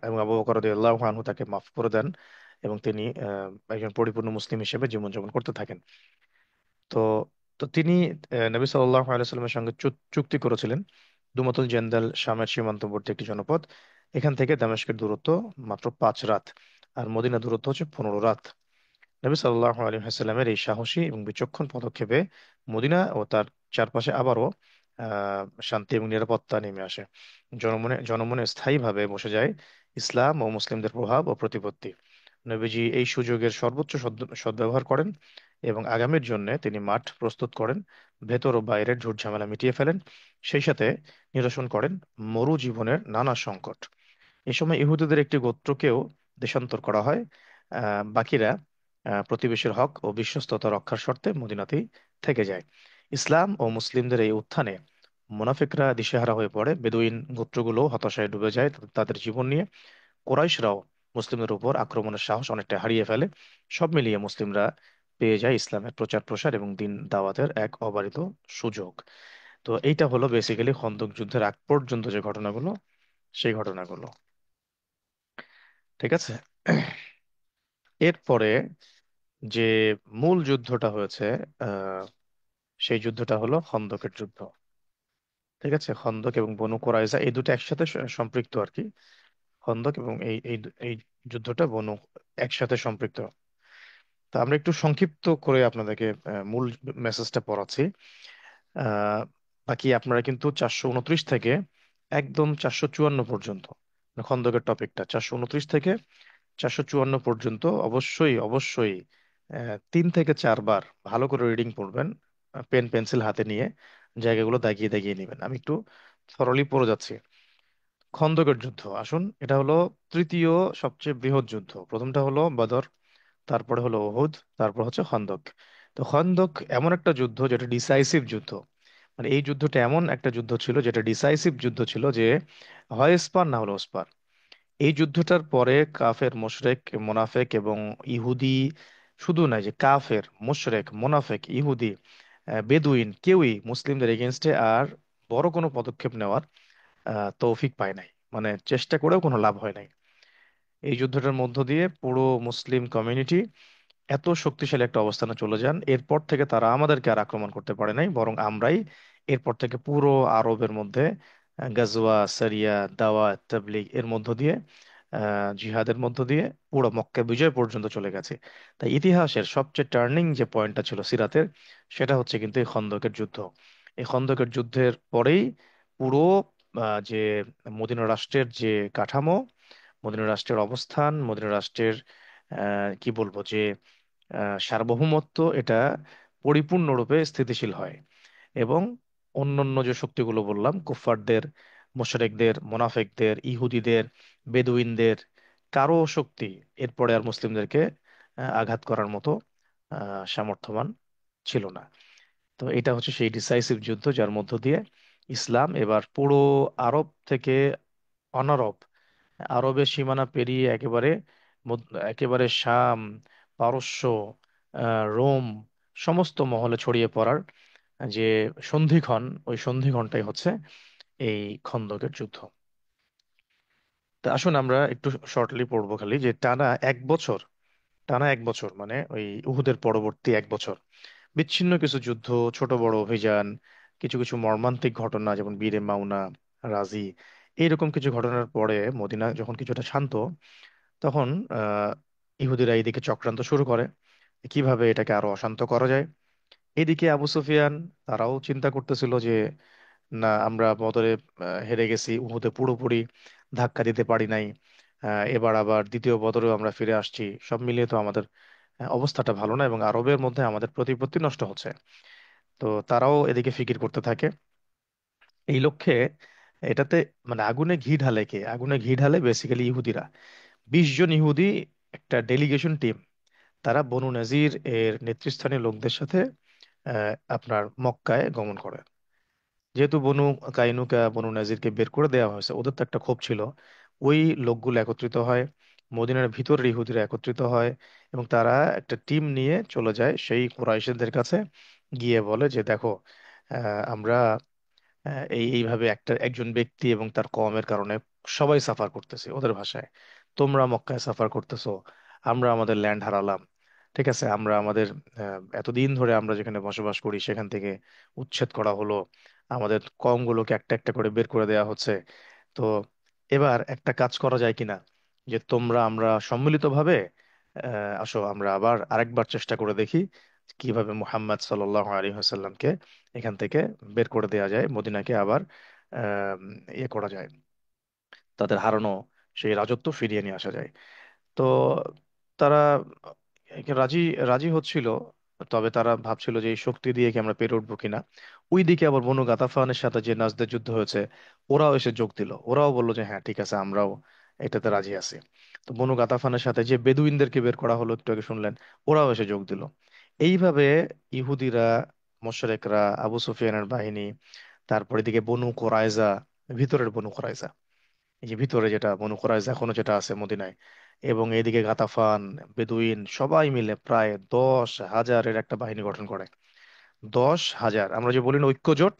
এবং আবু বকর রাদিয়াল্লাহু আনহু তাকে মাফ করে দেন, এবং তিনি একজন পরিপূর্ণ মুসলিম হিসেবে জীবনযাপন করতে থাকেন। তো তো তিনি নবী সাল্লাল্লাহু আলাইহি সাল্লামের সঙ্গে চুক্তি করেছিলেন। দুমাতুল জেন্দাল শামের সীমান্তবর্তী একটি জনপদ। এখান থেকে দামেস্কের দূরত্ব মাত্র 5 রাত, আর মদিনা দূরত্ব হচ্ছে 15 রাত। নবী সাল্লাল্লাহু আলাইহি ওয়াসাল্লামের এই সাহসী এবং বিচক্ষণ পদক্ষেপে মদিনা ও তার চারপাশে আবারও শান্তি এবং নিরাপত্তা নেমে আসে। জনমনে জনমনে স্থায়ীভাবে বসে যায় ইসলাম ও মুসলিমদের প্রভাব ও প্রতিপত্তি। নবীজি এই সুযোগের সর্বোচ্চ সদ্ব্যবহার করেন এবং আগামীর জন্য তিনি মাঠ প্রস্তুত করেন। ভেতর ও বাইরের ঝুট ঝামেলা মিটিয়ে ফেলেন, সেই সাথে নিরসন করেন মরু জীবনের নানা সংকট। এ সময় ইহুদিদের একটি গোত্রকেও দেশান্তর করা হয়। বাকিরা প্রতিবেশীর হক ও বিশ্বস্ততা রক্ষার শর্তে মদিনাতেই থেকে যায়। ইসলাম ও মুসলিমদের এই উত্থানে মুনাফিকরা দিশেহারা হয়ে পড়ে, বেদুইন গোত্রগুলো হতাশায় ডুবে যায় তাদের জীবন নিয়ে। কুরাইশরাও মুসলিমদের উপর আক্রমণের সাহস অনেকটা হারিয়ে ফেলে। সব মিলিয়ে মুসলিমরা পেয়ে যায় ইসলামের প্রচার প্রসার এবং দিন দাওয়াতের এক অবারিত সুযোগ। তো এইটা হলো বেসিক্যালি খন্দক যুদ্ধের আগ পর্যন্ত যে ঘটনাগুলো, সেই ঘটনাগুলো। ঠিক আছে। এরপরে যে মূল যুদ্ধটা হয়েছে, আহ, সেই যুদ্ধটা হলো খন্দকের যুদ্ধ। ঠিক আছে, খন্দক এবং বনু কোরাইজা এই দুটো একসাথে সম্পৃক্ত আর কি। খন্দক এবং এই যুদ্ধটা বনু একসাথে সম্পৃক্ত। তা আমরা একটু সংক্ষিপ্ত করে আপনাদেরকে মূল মেসেজটা পড়াচ্ছি। আহ, বাকি আপনারা কিন্তু 429 থেকে একদম 454 পর্যন্ত, মানে খন্দকের টপিকটা 429 থেকে 454 পর্যন্ত অবশ্যই অবশ্যই 3 থেকে 4 বার ভালো করে রিডিং পড়বেন, পেন পেন্সিল হাতে নিয়ে জায়গাগুলো দাগিয়ে দাগিয়ে নেবেন। আমি একটু থরলি পড়ে যাচ্ছি। খন্দকের যুদ্ধ, আসুন, এটা হলো তৃতীয় সবচেয়ে বৃহৎ যুদ্ধ। প্রথমটা হলো বদর, তারপরে হলো উহুদ, তারপর হচ্ছে খন্দক। তো খন্দক এমন একটা যুদ্ধ যেটা ডিসাইসিভ যুদ্ধ। মানে এই যুদ্ধটা এমন একটা যুদ্ধ ছিল যেটা ডিসাইসিভ যুদ্ধ ছিল, যে হয় এসপার না হলো ওসপার। এই যুদ্ধটার পরে কাফের, মুশরেক, মোনাফেক এবং ইহুদি, শুধু নয়, যে কাফের, মুশরেক, মোনাফেক, ইহুদি, বেদুইন, কেউই মুসলিমদের এগেনস্টে আর বড় কোনো পদক্ষেপ নেওয়ার তৌফিক পায় নাই। মানে চেষ্টা করেও কোনো লাভ হয় নাই। এই যুদ্ধটার মধ্য দিয়ে পুরো মুসলিম কমিউনিটি এত শক্তিশালী একটা অবস্থানে চলে যান, এরপর থেকে তারা আমাদেরকে আর আক্রমণ করতে পারে নাই, বরং আমরাই এরপর থেকে পুরো আরবের মধ্যে গাজওয়া, সারিয়া, দাওয়াত, তাবলিগ এর মধ্য দিয়ে, জিহাদের মধ্য দিয়ে পুরো মক্কা বিজয় পর্যন্ত চলে গেছে। তাই ইতিহাসের সবচেয়ে টার্নিং যে পয়েন্টটা ছিল সিরাতের, সেটা হচ্ছে কিন্তু এই খন্দকের যুদ্ধ। এই খন্দকের যুদ্ধের পরেই পুরো যে মদিনা রাষ্ট্রের যে কাঠামো, মদিনা রাষ্ট্রের অবস্থান, মদিনা রাষ্ট্রের কি বলবো, যে সার্বভৌমত্ব এটা পরিপূর্ণরূপে স্থিতিশীল হয়, এবং অন্যান্য যে শক্তিগুলো বললাম, কুফফারদের, মুশরিকদের, মুনাফিকদের, ইহুদিদের, বেদুইনদের, কারো শক্তি এরপরে আর মুসলিমদেরকে আঘাত করার মতো সামর্থ্যবান ছিল না। তো এটা হচ্ছে সেই ডিসাইসিভ যুদ্ধ যার মধ্য দিয়ে ইসলাম এবার পুরো আরব থেকে অনারব, আরবের সীমানা পেরিয়ে একেবারে একেবারে শাম, পারস্য, রোম, সমস্ত মহলে ছড়িয়ে পড়ার যে সন্ধিক্ষণ, ওই সন্ধিক্ষণটাই হচ্ছে এই খন্দকের যুদ্ধ। তা আসুন আমরা একটু শর্টলি পড়বো খালি যে টানা এক বছর মানে ওই উহুদের পরবর্তী এক বছর বিচ্ছিন্ন কিছু যুদ্ধ, ছোট বড় অভিযান, কিছু কিছু মর্মান্তিক ঘটনা যেমন বীরে মাউনা, রাজি, এইরকম কিছু ঘটনার পরে মদিনা যখন কিছুটা শান্ত, তখন ইহুদিরা এইদিকে চক্রান্ত শুরু করে কিভাবে এটাকে আরো অশান্ত করা যায়। এদিকে আবু সুফিয়ান, তারাও চিন্তা করতেছিল যে না, আমরা বদরে হেরে গেছি, উহুদে পুরোপুরি ধাক্কা দিতে পারি নাই, এবার আবার দ্বিতীয় বদরেও আমরা ফিরে আসছি, সব মিলিয়ে তো আমাদের অবস্থাটা ভালো না এবং আরবের মধ্যে আমাদের প্রতিপত্তি নষ্ট হচ্ছে। তো তারাও এদিকে ফিকির করতে থাকে এই লক্ষ্যে। এটাতে মানে আগুনে ঘি ঢালে কে? আগুনে ঘি ঢালে বেসিক্যালি ইহুদিরা। 20 জন ইহুদি, একটা ডেলিগেশন টিম, তারা বনু নাজির এর নেতৃস্থানীয় লোকদের সাথে আপনার মক্কায় গমন করে। যেহেতু বনু কাইনুকা, বনু নাজিরকে বের করে দেওয়া হয়েছে, ওদের তো একটা ক্ষোভ ছিল। ওই লোকগুলো একত্রিত হয়, মদিনার ভিতরের ইহুদিরা একত্রিত হয়, এবং তারা একটা টিম নিয়ে চলে যায় সেই কুরাইশদের কাছে, গিয়ে বলে যে দেখো, আমরা এইভাবে একজন ব্যক্তি এবং তার কওমের কারণে সবাই সাফার করতেছে, ওদের ভাষায় তোমরা মক্কায় সাফার করতেছো, আমরা আমাদের ল্যান্ড হারালাম, ঠিক আছে, আমরা আমাদের এতদিন ধরে আমরা যেখানে বসবাস করি সেখান থেকে উচ্ছেদ করা হলো, আমাদের কওমগুলোকে একটা একটা করে বের করে দেওয়া হচ্ছে। তো এবার একটা কাজ করা যায় কিনা, যে তোমরা আমরা সম্মিলিতভাবে আসো, আমরা আবার আরেকবার চেষ্টা করে দেখি কিভাবে মুহাম্মদ সাল্লাল্লাহু আলাইহি ওয়াসাল্লামকে এখান থেকে বের করে দেওয়া যায়, মদিনাকে আবার ইয়ে করা যায়, তাদের হারানো সেই রাজত্ব ফিরিয়ে নিয়ে আসা যায়। তো তারা রাজি রাজি হচ্ছিল, তবে তারা ভাবছিল যে এই শক্তি দিয়ে কি আমরা পেরে উঠবো কিনা। ওইদিকে আবার বনু গাতাফানের সাথে যে নাজদের যুদ্ধ হয়েছে, ওরাও এসে যোগ দিল, ওরাও বললো যে হ্যাঁ ঠিক আছে, আমরাও এটাতে রাজি আছি। তো বনু গাতাফানের সাথে যে বেদুইনদেরকে বের করা হলো একটু আগে শুনলেন, ওরাও এসে যোগ দিল। এইভাবে ইহুদিরা, মোশরেকরা, আবু সুফিয়ানের বাহিনী, তারপর এদিকে বনু কোরাইজা, ভিতরের বনু কোরাইজা, এই যে ভিতরে যেটা বনু কোরাইজা এখনো যেটা আছে মদিনায়, এবং এদিকে গাতাফান, বেদুইন, সবাই মিলে প্রায় 10,000-এর একটা বাহিনী গঠন করে। 10,000, আমরা যে বলি না ঐক্যজোট,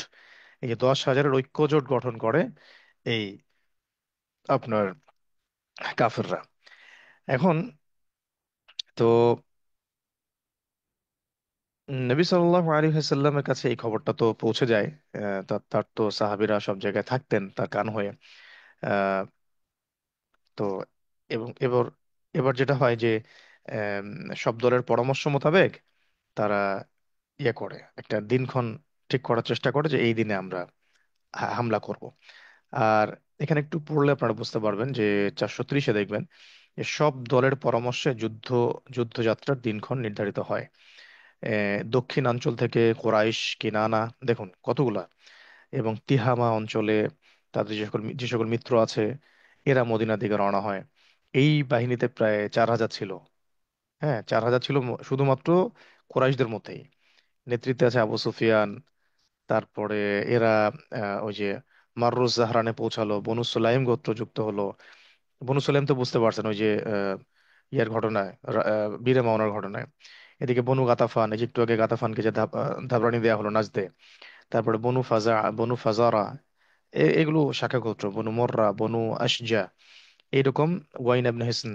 এই যে 10,000-এর ঐক্যজোট গঠন করে এই আপনার কাফেররা। এখন তো নবী সাল্লাল্লাহু আলাইহি ওয়াসাল্লামের কাছে এই খবরটা তো পৌঁছে যায়। তার তো সাহাবীরা সব জায়গায় থাকতেন তার কান হয়ে। আহ, তো এবং এবার এবার যেটা হয় যে আম, সব দলের পরামর্শ মোতাবেক তারা ইয়ে করে একটা দিনক্ষণ ঠিক করার চেষ্টা করে যে এই দিনে আমরা হামলা করব। আর এখানে একটু পড়লে আপনারা বুঝতে পারবেন যে 430-এ দেখবেন যে সব দলের পরামর্শে যুদ্ধযাত্রার দিনক্ষণ নির্ধারিত হয়। দক্ষিণাঞ্চল থেকে কোরাইশ, কিনানা, দেখুন কতগুলা, এবং তিহামা অঞ্চলে তাদের যে সকল মিত্র আছে, এরা মদিনার দিকে রওনা হয়। এই বাহিনীতে প্রায় 4,000 ছিল। হ্যাঁ, 4,000 ছিল শুধুমাত্র কোরাইশদের মধ্যেই। নেতৃত্বে আছে আবু সুফিয়ান। তারপরে এরা ওই যে মাররুজ জাহরানে পৌঁছালো, বনু সুলাইম গোত্র যুক্ত হলো। বনু সুলাইম তো বুঝতে পারছেন, ওই যে ইয়ার ঘটনায়, বীরে মাওনার ঘটনায়। এদিকে বনু গাতাফান, এই যে একটু আগে গাতাফানকে যে ধাবরানি দেওয়া হলো নাজদে। তারপরে বনু ফাজারা, এগুলো শাখা গোত্র, বনু মোররা, বনু আশজা, এইরকম। ওয়াইন ইবনে হিসন,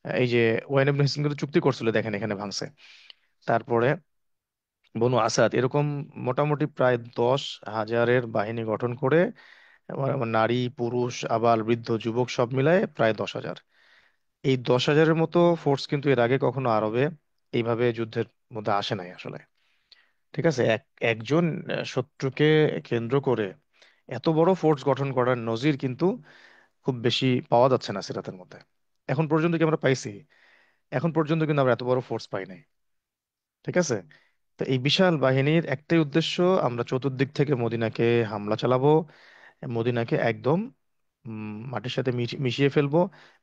এই যে ওয়াইন ইবনে হিসন কিন্তু চুক্তি করছিল, দেখেন এখানে ভাঙছে। তারপরে বনু আসাদ, এরকম মোটামুটি প্রায় 10,000-এর বাহিনী গঠন করে, আমার নারী পুরুষ আবাল বৃদ্ধ যুবক সব মিলায় প্রায় 10,000। এই 10,000-এর মতো ফোর্স কিন্তু এর আগে কখনো আরবে এইভাবে যুদ্ধের মধ্যে আসে নাই আসলে। ঠিক আছে, একজন শত্রুকে কেন্দ্র করে এত বড় ফোর্স গঠন করার নজির কিন্তু খুব বেশি পাওয়া যাচ্ছে না সিরাতের মধ্যে। এখন পর্যন্ত কি আমরা পাইছি? এখন পর্যন্ত কিন্তু আমরা এত বড় ফোর্স পাই নাই। ঠিক আছে? তো এই বিশাল বাহিনীর একটাই উদ্দেশ্য, আমরা চতুর্দিক থেকে মদিনাকে হামলা চালাবো, মদিনাকে একদম মাটির সাথে মিশিয়ে ফেলবো।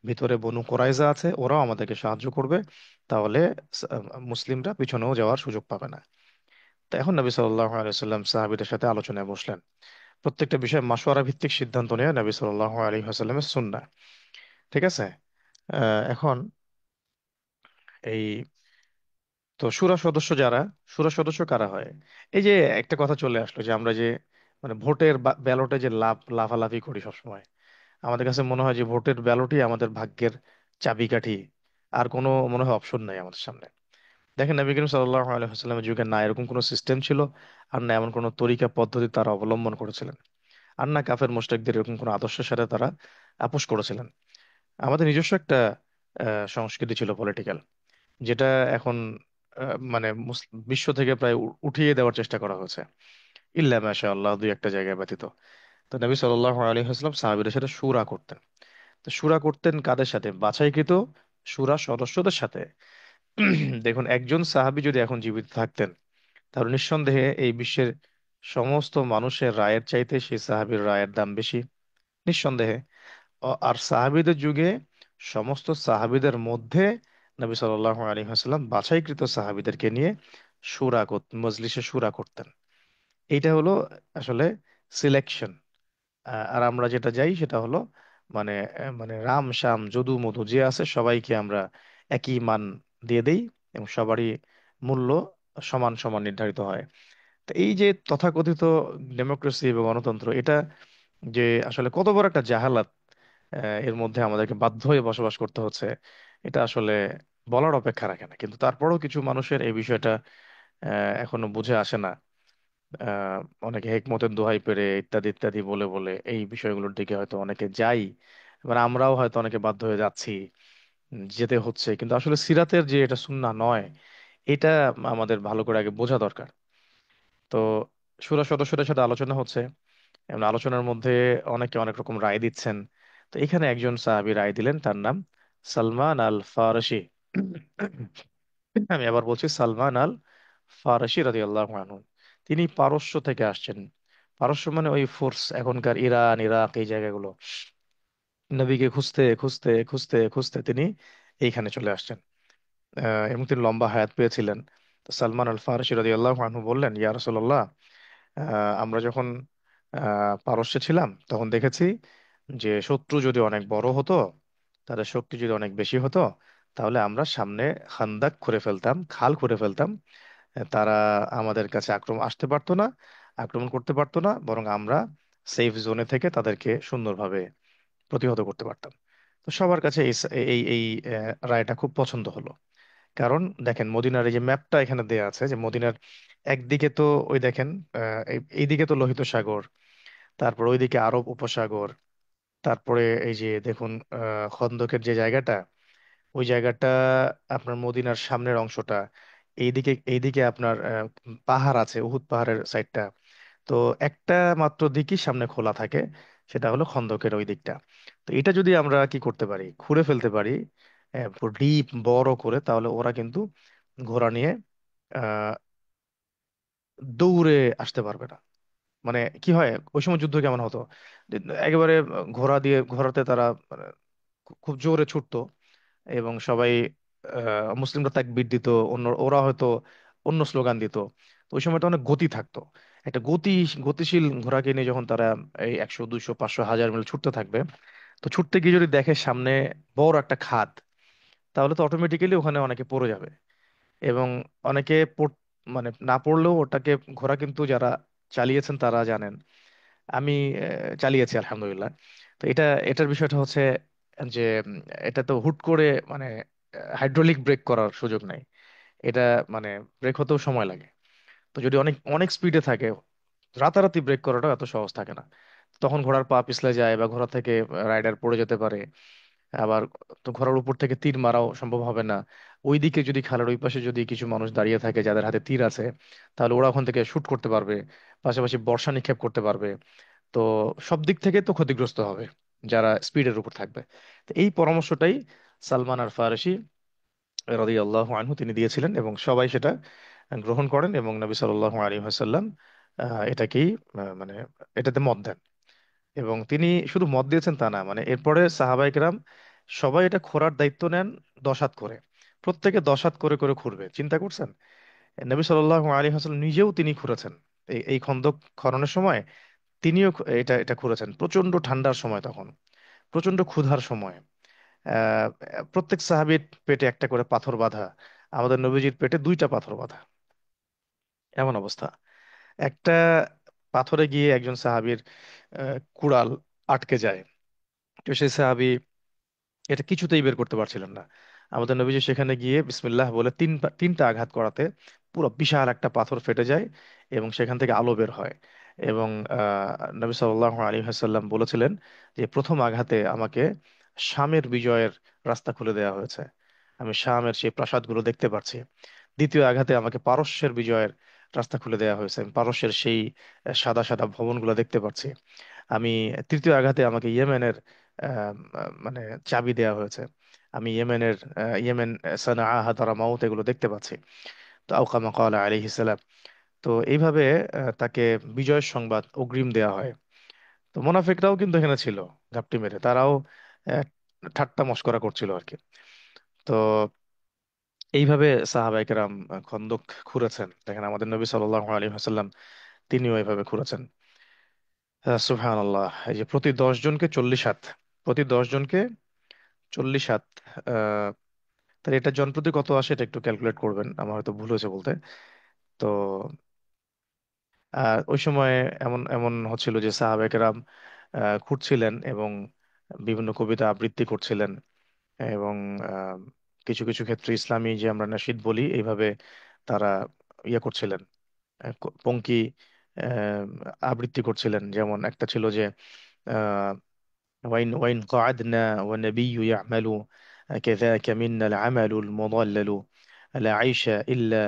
ভিতরে বনু কোরাইজা আছে, ওরাও আমাদেরকে সাহায্য করবে। তাহলে মুসলিমরা পিছনেও যাওয়ার সুযোগ পাবে না। তো এখন নবী সাল্লাল্লাহু আলাইহি সাল্লাম সাহাবীদের সাথে আলোচনায় বসলেন। প্রত্যেকটা বিষয়ে মাশওয়ারা ভিত্তিক সিদ্ধান্ত নেওয়া নবী সাল্লাল্লাহু আলাইহি ওয়াসাল্লামের সুন্নাহ। ঠিক আছে? এখন এই তো শুরা সদস্য যারা, শুরা সদস্য কারা হয়? এই যে একটা কথা চলে আসলো যে আমরা যে মানে ভোটের ব্যালটে যে লাফালাফি করি সবসময়, আমাদের কাছে মনে হয় যে ভোটের ব্যালটই আমাদের ভাগ্যের চাবিকাঠি। আর কোনো মনে হয় অপশন নাই আমাদের সামনে। দেখেন নবী করিম সাল্লাল্লাহু আলাইহি ওয়াসাল্লামের যুগে না এরকম কোনো সিস্টেম ছিল, আর না এমন কোনো তরিকা পদ্ধতি তারা অবলম্বন করেছিলেন, আর না কাফের মুশরিকদের এরকম কোনো আদর্শের সাথে তারা আপোষ করেছিলেন। আমাদের নিজস্ব একটা সংস্কৃতি ছিল পলিটিক্যাল, যেটা এখন মানে বিশ্ব থেকে প্রায় উঠিয়ে দেওয়ার চেষ্টা করা হয়েছে, ইল্লা মাশাআল্লাহ দুই একটা জায়গায় ব্যতীত। তো নবী সাল্লাল্লাহু আলাইহি ওয়াসাল্লাম সাহাবীদের সাথে শুরা করতেন। তো শুরা করতেন কাদের সাথে? বাছাইকৃত শুরা সদস্যদের সাথে। দেখুন, একজন সাহাবী যদি এখন জীবিত থাকতেন, তাহলে নিঃসন্দেহে এই বিশ্বের সমস্ত মানুষের রায়ের চাইতে সেই সাহাবীর রায়ের দাম বেশি, নিঃসন্দেহে। আর সাহাবীদের যুগে সমস্ত সাহাবীদের মধ্যে নবী সাল্লাল্লাহু আলাইহি ওয়াসাল্লাম বাছাইকৃত সাহাবীদেরকে নিয়ে মজলিসে শুরা করতেন। এইটা হলো আসলে সিলেকশন। আর আমরা যেটা যাই সেটা হলো মানে মানে রাম শ্যাম যদু মধু যে আছে সবাইকে আমরা একই মান দিয়ে দেই, এবং সবারই মূল্য সমান সমান নির্ধারিত হয়। তো এই যে তথাকথিত ডেমোক্রেসি এবং গণতন্ত্র, এটা যে আসলে কত বড় একটা জাহালাত, এর মধ্যে আমাদেরকে বাধ্য হয়ে বসবাস করতে হচ্ছে, এটা আসলে বলার অপেক্ষা রাখে না। কিন্তু তারপরেও কিছু মানুষের এই বিষয়টা এখনো বুঝে আসে না। আহ, অনেকে হেকমতের দোহাই পেরে ইত্যাদি ইত্যাদি বলে বলে এই বিষয়গুলোর দিকে হয়তো অনেকে যাই, এবার আমরাও হয়তো অনেকে বাধ্য হয়ে যাচ্ছি, যেতে হচ্ছে। কিন্তু আসলে সিরাতের যে এটা সুন্নাহ নয়, এটা আমাদের ভালো করে আগে বোঝা দরকার। তো শুরা সদস্যদের সাথে আলোচনা হচ্ছে, এবং আলোচনার মধ্যে অনেকে অনেক রকম রায় দিচ্ছেন। তো এখানে একজন সাহাবী রায় দিলেন, তার নাম সালমান আল ফারসি। আমি আবার বলছি, সালমান আল ফারসি রাদিয়াল্লাহু আনহু। তিনি পারস্য থেকে আসছেন। পারস্য মানে ওই ফোর্স, এখনকার ইরান ইরাক এই জায়গাগুলো। নবীকে খুঁজতে খুঁজতে খুঁজতে খুঁজতে তিনি এইখানে চলে আসছেন। এবং তিনি লম্বা হায়াত পেয়েছিলেন। তো সালমান আল ফারসি রাদিয়াল্লাহু আনহু বললেন, ইয়া রাসূলুল্লাহ, আমরা যখন পারস্যে ছিলাম তখন দেখেছি যে শত্রু যদি অনেক বড় হতো, তাদের শক্তি যদি অনেক বেশি হতো, তাহলে আমরা সামনে খান্দাক করে ফেলতাম, খাল করে ফেলতাম। তারা আমাদের কাছে আক্রমণ আসতে পারতো না, আক্রমণ করতে পারতো না, বরং আমরা সেফ জোনে থেকে তাদেরকে সুন্দরভাবে প্রতিহত করতে পারতাম। তো সবার কাছে এই রায়টা খুব পছন্দ হলো। কারণ দেখেন মদিনার এই যে ম্যাপটা এখানে দেয়া আছে, যে মদিনার একদিকে তো ওই দেখেন এইদিকে তো লোহিত সাগর, তারপর ওইদিকে আরব উপসাগর, তারপরে এই যে দেখুন খন্দকের যে জায়গাটা, ওই জায়গাটা আপনার মদিনার সামনের অংশটা, এইদিকে আপনার পাহাড় আছে, উহুদ পাহাড়ের সাইডটা। তো একটা মাত্র দিকই সামনে খোলা থাকে, সেটা হলো খন্দকের ওই দিকটা। তো এটা যদি আমরা কি করতে পারি, খুঁড়ে ফেলতে পারি ডিপ বড় করে, তাহলে ওরা কিন্তু ঘোড়া নিয়ে আহ দৌড়ে আসতে পারবে না। মানে কি হয়, ওই সময় যুদ্ধ কেমন হতো, যে একেবারে ঘোড়াতে তারা মানে খুব জোরে ছুটতো, এবং সবাই মুসলিমরা তাকবীর দিত, ওরা হয়তো অন্য স্লোগান দিত। তো ওই সময়টা অনেক গতি থাকতো। একটা গতিশীল ঘোড়াকে নিয়ে যখন তারা এই 100 200 500 1000 মিল ছুটতে থাকবে, তো ছুটতে গিয়ে যদি দেখে সামনে বড় একটা খাদ, তাহলে তো অটোমেটিক্যালি ওখানে অনেকে পড়ে যাবে। এবং অনেকে মানে না পড়লেও ওটাকে, ঘোড়া কিন্তু যারা চালিয়েছেন তারা জানেন, আমি চালিয়েছি আলহামদুলিল্লাহ। তো এটার বিষয়টা হচ্ছে যে এটা তো হুট করে মানে হাইড্রোলিক ব্রেক করার সুযোগ নাই। এটা মানে ব্রেক হতেও সময় লাগে। তো যদি অনেক অনেক স্পিডে থাকে, রাতারাতি ব্রেক করাটা এত সহজ থাকে না। তখন ঘোড়ার পা পিছলে যায়, বা ঘোড়া থেকে রাইডার পড়ে যেতে পারে। আবার তো ঘোড়ার উপর থেকে তীর মারাও সম্ভব হবে না। ওইদিকে যদি, খালের ওই পাশে যদি কিছু মানুষ দাঁড়িয়ে থাকে যাদের হাতে তীর আছে, তাহলে ওরা ওখান থেকে শুট করতে পারবে, পাশাপাশি বর্ষা নিক্ষেপ করতে পারবে। তো সব দিক থেকে তো ক্ষতিগ্রস্ত হবে যারা স্পিডের উপর থাকবে। তো এই পরামর্শটাই সালমান আর ফারসি রাদিয়াল্লাহু আনহু তিনি দিয়েছিলেন, এবং সবাই সেটা গ্রহণ করেন এবং নবী সাল্লাল্লাহু আলাইহি ওয়াসাল্লাম এটাকেই মানে এটাতে মত দেন। এবং তিনি শুধু মত দিয়েছেন তা না, মানে এরপরে সাহাবায়ে কেরাম সবাই এটা খোঁড়ার দায়িত্ব নেন 10 হাত করে। প্রত্যেকে 10 হাত করে করে খুঁড়বে, চিন্তা করছেন? নবী সাল্লাল্লাহু আলাইহি ওয়াসাল্লাম নিজেও তিনি খুঁড়েছেন এই খন্দক খননের সময়। তিনিও এটা এটা খুঁড়েছেন প্রচন্ড ঠান্ডার সময়, তখন প্রচন্ড ক্ষুধার সময়। আহ প্রত্যেক সাহাবীর পেটে একটা করে পাথর বাঁধা, আমাদের নবীজির পেটে 2টা পাথর বাঁধা, এমন অবস্থা। একটা পাথরে গিয়ে একজন সাহাবীর কুড়াল আটকে যায়। তো সেই সাহাবী এটা কিছুতেই বের করতে পারছিলেন না। আমাদের নবীজি সেখানে গিয়ে বিসমিল্লাহ বলে তিনটা আঘাত করাতে পুরো বিশাল একটা পাথর ফেটে যায় এবং সেখান থেকে আলো বের হয়। এবং নবী সাল্লাল্লাহু আলাইহি ওয়াসাল্লাম বলেছিলেন যে প্রথম আঘাতে আমাকে শামের বিজয়ের রাস্তা খুলে দেওয়া হয়েছে, আমি শামের সেই প্রাসাদগুলো দেখতে পাচ্ছি। দ্বিতীয় আঘাতে আমাকে পারস্যের বিজয়ের রাস্তা খুলে দেওয়া হয়েছে, আমি পারস্যের সেই সাদা সাদা ভবনগুলো দেখতে পাচ্ছি। আমি তৃতীয় আঘাতে আমাকে ইয়েমেনের মানে চাবি দেওয়া হয়েছে, আমি ইয়েমেনের ইয়েমেন, সানাআ, হাদারামাউত এগুলো দেখতে পাচ্ছি। তো আওকামা ক্বালা আলাইহিস সালাম। তো এইভাবে তাকে বিজয়ের সংবাদ অগ্রিম দেওয়া হয়। তো মুনাফিকরাও কিন্তু এখানে ছিল, ঝাপটি মেরে তারাও আহ, ঠাট্টা মশকরা করছিল আর কি। তো এইভাবে সাহাবায়ে কেরাম খন্দক খুঁড়েছেন। দেখেন আমাদের নবী সাল্লাল্লাহু আলাইহি ওয়াসাল্লাম তিনিও এইভাবে খুঁড়েছেন। সুবহানাল্লাহ। এই যে প্রতি 10 জনকে 40 হাত, প্রতি 10 জনকে 40 হাত। আহ তাহলে এটা জনপ্রতি কত আসে এটা একটু ক্যালকুলেট করবেন, আমার হয়তো ভুল হয়েছে বলতে। তো ওই সময় এমন এমন হচ্ছিল যে সাহাবায়ে কেরাম খুঁড়ছিলেন এবং বিভিন্ন কবিতা আবৃত্তি করছিলেন এবং আহ, কিছু কিছু ক্ষেত্রে ইসলামী যে আমরা নাশিদ বলি এইভাবে তারা ইয়ে করছিলেন, পঙ্ক্তি আহ, আবৃত্তি করছিলেন। যেমন একটা ছিল যে وإن قعدنا والنبي يعمل كذاك منا العمل المضلل لا عيش إلا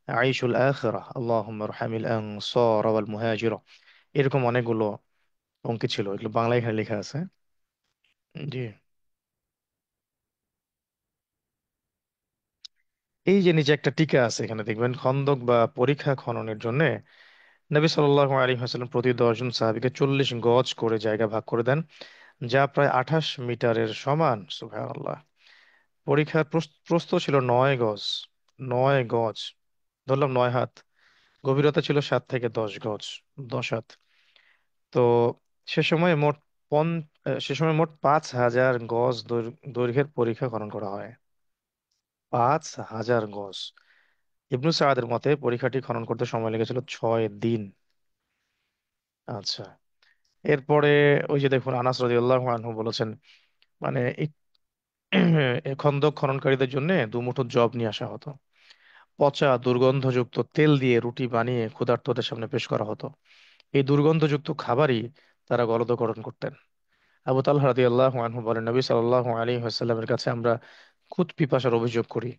عيش الآخرة اللهم ارحم الأنصار والمهاجر। এরকম অনেকগুলো অঙ্কে ছিল, এগুলো বাংলায় এখানে লেখা আছে। জি। এই যে নিচে একটা টিকা আছে, এখানে দেখবেন খন্দক বা পরিখা খননের জন্য নবী সাল্লাল্লাহু আলাইহি ওয়াসাল্লাম প্রতি 10 জন সাহাবীকে 40 গজ করে জায়গা ভাগ করে দেন, যা প্রায় 28 মিটারের সমান। সুবহানাল্লাহ। পরীক্ষার প্রস্থ ছিল 9 গজ, 9 গজ, ধরলাম 9 হাত। গভীরতা ছিল 7 থেকে 10 গজ, 10 হাত। তো সে সময় মোট সে সময় মোট 5,000 গজ দৈর্ঘ্যের পরীক্ষা খনন করা হয়। 5,000 গজ। ইবনু সাআদের মতে পরীক্ষাটি খনন করতে সময় লেগেছিল 6 দিন। আচ্ছা। এরপরে ওই যে দেখুন আনাস রাদিয়াল্লাহু আনহু বলেছেন, মানে এই এই খন্দক খননকারীদের জন্য দুমুঠো জব নিয়ে আসা হতো। পচা দুর্গন্ধযুক্ত তেল দিয়ে রুটি বানিয়ে ক্ষুধার্তদের সামনে পেশ করা হতো। এই দুর্গন্ধযুক্ত খাবারই তারা গলদকরণ করতেন। আবু তালহা রাদিয়াল্লাহু আনহু বলেন, নবী সাল্লাল্লাহু আলাইহি ওয়াসাল্লামের কাছে আমরা খুদ পিপাসার অভিযোগ করি,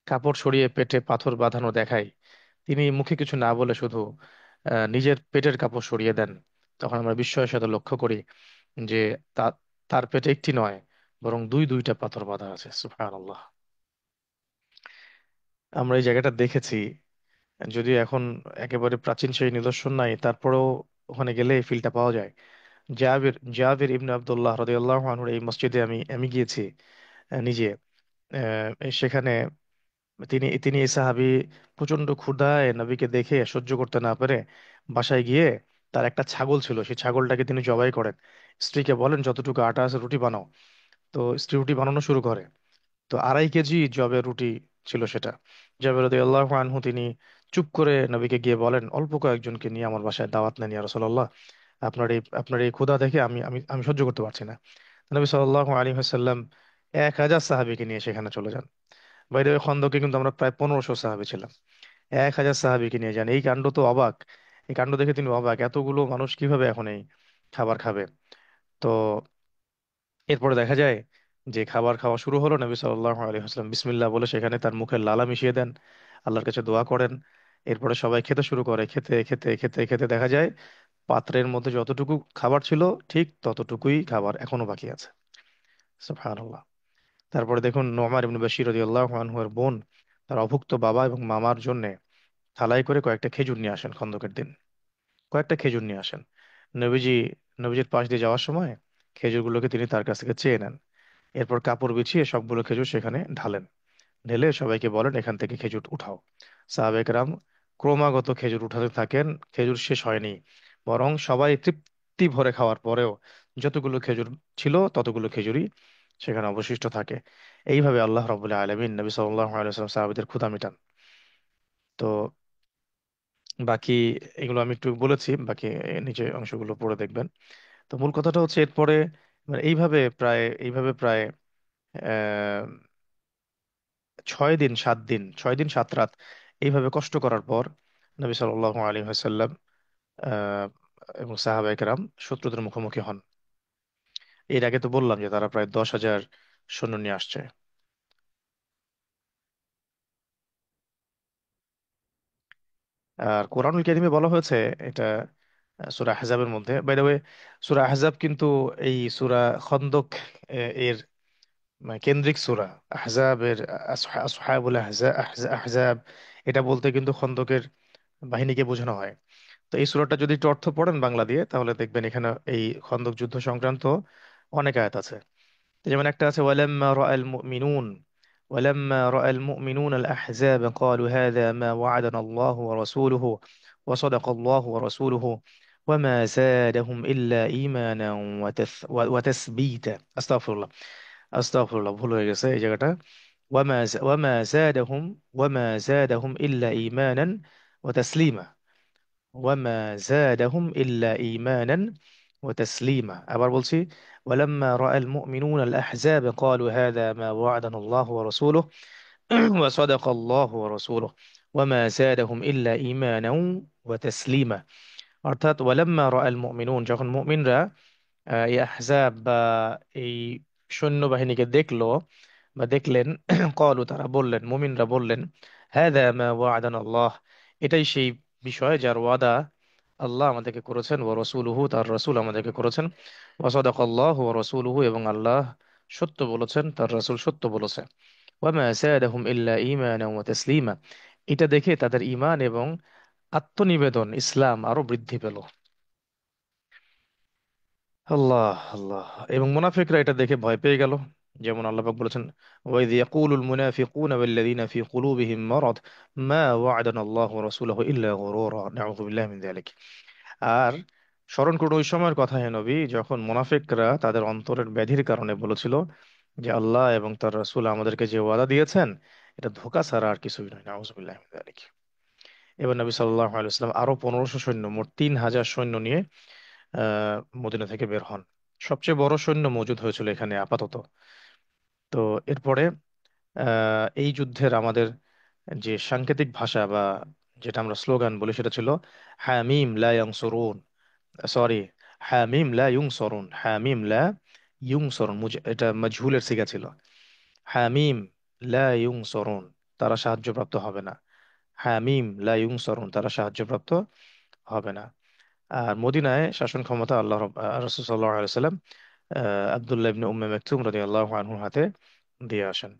কাপড় ছড়িয়ে পেটে পাথর বাঁধানো দেখাই, তিনি মুখে কিছু না বলে শুধু নিজের পেটের কাপড় সরিয়ে দেন। তখন আমরা বিস্ময়ের সাথে লক্ষ্য করি যে তা তার পেটে একটি নয় বরং দুইটা পাথর বাঁধা আছে। সুবহানাল্লাহ। আমরা এই জায়গাটা দেখেছি, যদিও এখন একেবারে প্রাচীন সেই নিদর্শন নাই, তারপরেও ওখানে গেলে এই ফিলটা পাওয়া যায়। জাবির ইবনে আব্দুল্লাহ রাদিয়াল্লাহু আনহুর এই মসজিদে আমি আমি গিয়েছি নিজে। সেখানে তিনি তিনি এই সাহাবী প্রচন্ড ক্ষুধায় নবীকে দেখে সহ্য করতে না পেরে বাসায় গিয়ে, তার একটা ছাগল ছিল, সেই ছাগলটাকে তিনি জবাই করেন। স্ত্রীকে বলেন যতটুকু আটা আছে রুটি বানাও। তো স্ত্রী রুটি বানানো শুরু করে। তো 2.5 কেজি জবের রুটি ছিল সেটা। জাবের রাদিয়াল্লাহু আনহু তিনি চুপ করে নবীকে গিয়ে বলেন, অল্প কয়েকজনকে নিয়ে আমার বাসায় দাওয়াত নেন ইয়া রাসূলুল্লাহ, আপনার এই ক্ষুধা দেখে আমি আমি আমি সহ্য করতে পারছি না। নবী সাল্লাল্লাহু আলাইহি ওয়াসাল্লাম 1,000 সাহাবীকে নিয়ে সেখানে চলে যান। বাইরে ওই খন্দকে কিন্তু আমরা প্রায় 1500 সাহাবী ছিলাম। 1,000 সাহাবীকে নিয়ে যান, এই কাণ্ড তো অবাক। এই কাণ্ড দেখে তিনি অবাক, এতগুলো মানুষ কিভাবে এখন এই খাবার খাবে। তো এরপরে দেখা যায় যে খাবার খাওয়া শুরু হলো, নবী সাল্লাল্লাহু আলাইহি ওয়াসাল্লাম বিসমিল্লাহ বলে সেখানে তার মুখে লালা মিশিয়ে দেন, আল্লাহর কাছে দোয়া করেন। এরপরে সবাই খেতে শুরু করে, খেতে খেতে খেতে খেতে দেখা যায় পাত্রের মধ্যে যতটুকু খাবার ছিল ঠিক ততটুকুই খাবার এখনো বাকি আছে। সুবহানাল্লাহ। তারপরে দেখুন নোমান ইবনে বাশির রাদিয়াল্লাহু আনহু এর বোন তার অভুক্ত বাবা এবং মামার জন্য থালায় করে কয়েকটা খেজুর নিয়ে আসেন খন্দকের দিন। কয়েকটা খেজুর নিয়ে আসেন। নবীজি নবীজির পাশ দিয়ে যাওয়ার সময় খেজুরগুলোকে তিনি তার কাছ থেকে চেয়ে নেন। এরপর কাপড় বিছিয়ে সবগুলো খেজুর সেখানে ঢালেন। ঢেলে সবাইকে বলেন এখান থেকে খেজুর উঠাও। সাহাবেকরাম ক্রমাগত খেজুর উঠাতে থাকেন। খেজুর শেষ হয়নি, বরং সবাই তৃপ্তি ভরে খাওয়ার পরেও যতগুলো খেজুর ছিল ততগুলো খেজুরই সেখানে অবশিষ্ট থাকে। এইভাবে আল্লাহ রাব্বুল আলামিন নবী সাল্লাল্লাহু আলাইহি ওয়াসাল্লাম সাহাবীদের ক্ষুধা মেটান। তো বাকি এগুলো আমি একটু বলেছি, বাকি নিচে অংশগুলো পড়ে দেখবেন। তো মূল কথাটা হচ্ছে এরপরে মানে এইভাবে প্রায় 6 দিন 7 দিন, 6 দিন 7 রাত এইভাবে কষ্ট করার পর নবী সাল্লাল্লাহু আলাইহি ওয়াসাল্লাম আহ, এবং সাহাবায়ে কেরাম শত্রুদের মুখোমুখি হন। এর আগে তো বললাম যে তারা প্রায় 10,000 সৈন্য নিয়ে আসছে। আর কোরআনুল কারীমে বলা হয়েছে এটা সূরা আহজাবের মধ্যে, বাই দ্য ওয়ে সূরা আহজাব কিন্তু এই সূরা খন্দক এর মানে কেন্দ্রিক সূরা। আহজাবের আসহাবুল আহজাব এটা বলতে কিন্তু খন্দকের বাহিনীকে বোঝানো হয়। তো এই সূরাটা যদি একটু অর্থ পড়েন বাংলা দিয়ে তাহলে দেখবেন এখানে এই খন্দক যুদ্ধ সংক্রান্ত অনেক আয়াত আছে। যেমন একটা আছে ওয়ালাম্মা রাআল মুমিনুন আল আহজাব ক্বালু হাযা মা ওয়া'াদানা আল্লাহু ওয়া রাসূলুহু ওয়া সাদাকা আল্লাহু ওয়া রাসূলুহু ওয়া মা যাদাহুম ইল্লা ঈমানান ওয়া তাসবীতা। আস্তাগফিরুল্লাহ, আস্তাগফিরুল্লাহ, ভুল হয়ে গেছে এই জায়গাটা। ওয়া মা যাদাহুম ইল্লা ঈমানান ওয়া তাসলিমা। وما زادهم إلا إيمانا وتسليما. আবার বলছি ولما رأى المؤمنون الأحزاب قالوا هذا ما وعدنا الله ورسوله وصدق الله ورسوله وما زادهم إلا إيمانا وتسليما। অর্থাৎ ওয়ালাম্মা রাআল মুমিনুন, যখন মুমিনরা এই আহজাব বা এই সৈন্যবাহিনীকে দেখলো বা দেখলেন, কলু তারা বললেন, মুমিনরা বললেন, হাদা মা ওয়া'াদানা আল্লাহ, এটাই সেই বিষয় যার ওয়াদা আল্লাহ আমাদেরকে করেছেন, ওয়া রাসূলুহু, তার রাসূল আমাদেরকে করেছেন, ওয়া সাদাকাল্লাহু ওয়া রাসূলুহু, এবং আল্লাহ সত্য বলেছেন, তার রাসূল সত্য বলেছে। ওয়া মা যাদাহুম ইল্লা ঈমানান ওয়া তাসলিমা, এটা দেখে তাদের ঈমান এবং আত্মনিবেদন ইসলাম আরো বৃদ্ধি পেল। আল্লাহ আল্লাহ। এবং মুনাফিকরা এটা দেখে ভয় পেয়ে গেল। যেমন আল্লাহ পাক বলেছেন, ওয়াইদ ইয়াকুলুল মুনাফিকুনা ওয়াল্লাযীনা ফী কুলুবিহিম মারাদ মা ওয়া'াদানা আল্লাহু ওয়া রাসূলুহু ইল্লা গুরুরা নাউযু বিল্লাহি মিন যালিক। আর স্মরণ করুন ওই সময়ের কথা, হে নবী, যখন মুনাফিকরা তাদের অন্তরের ব্যাধির কারণে বলেছিল যে আল্লাহ এবং তার রাসূল আমাদেরকে যে ওয়াদা দিয়েছেন এটা ধোঁকা ছাড়া আর কিছুই নয়। নাউযু বিল্লাহি মিন যালিক। এবার নবী সাল্লাল্লাহু আলাইহি ওয়াসাল্লাম আরো 1500 সৈন্য, মোট 3,000 সৈন্য নিয়ে মদিনা থেকে বের হন। সবচেয়ে বড় সৈন্য মজুদ হয়েছিল এখানে আপাতত। তো এরপরে এই যুদ্ধের আমাদের যে সাংকেতিক ভাষা বা যেটা আমরা স্লোগান বলি সেটা ছিল হামিম লা ইয়ানসুরুন, সরি, হামিম লা ইউনসরুন, হামিম লা ইউনসরুন, এটা মাজহুলের সিগা ছিল। হামিম লা ইউনসরুন, তারা সাহায্যপ্রাপ্ত হবে না। হামিম লা ইউনসরুন, তারা সাহায্যপ্রাপ্ত হবে না। আর মদিনায় শাসন ক্ষমতা রাসূল সাল্লাল্লাহু আলাইহি ওয়াসাল্লাম আব্দুল্লাহ ইবনে উম্মে মাকতুম রাদিয়াল্লাহু আনহুর হাতে দিয়ে আসেন।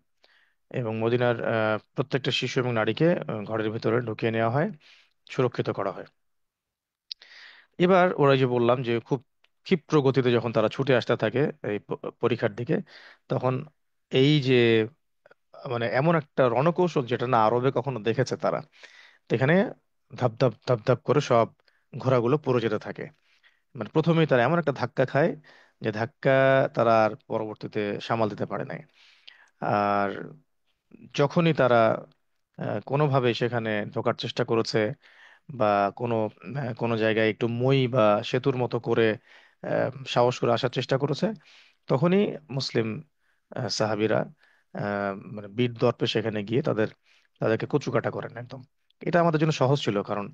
এবং মদিনার প্রত্যেকটা শিশু এবং নারীকে ঘরের ভিতরে ঢুকিয়ে নেওয়া হয়, সুরক্ষিত করা হয়। এবার ওরা যে বললাম যে খুব ক্ষিপ্র গতিতে যখন তারা ছুটে আসতে থাকে এই পরীক্ষার দিকে, তখন এই যে মানে এমন একটা রণকৌশল যেটা না আরবে কখনো দেখেছে তারা, তো এখানে ধাপ ধাপ ধাপ ধাপ করে সব ঘোড়াগুলো পড়ে যেতে থাকে। মানে প্রথমেই তারা এমন একটা ধাক্কা খায় যে ধাক্কা তারা আর পরবর্তীতে সামাল দিতে পারে নাই। আর যখনই তারা কোনোভাবে সেখানে ঢোকার চেষ্টা করেছে বা কোনো জায়গায় একটু মই বা সেতুর মতো করে সাহস করে আসার চেষ্টা করেছে, তখনই মুসলিম সাহাবীরা মানে বীর দর্পে সেখানে গিয়ে তাদেরকে কচুকাটা করেন একদম। এটা আমাদের জন্য সহজ ছিল, কারণ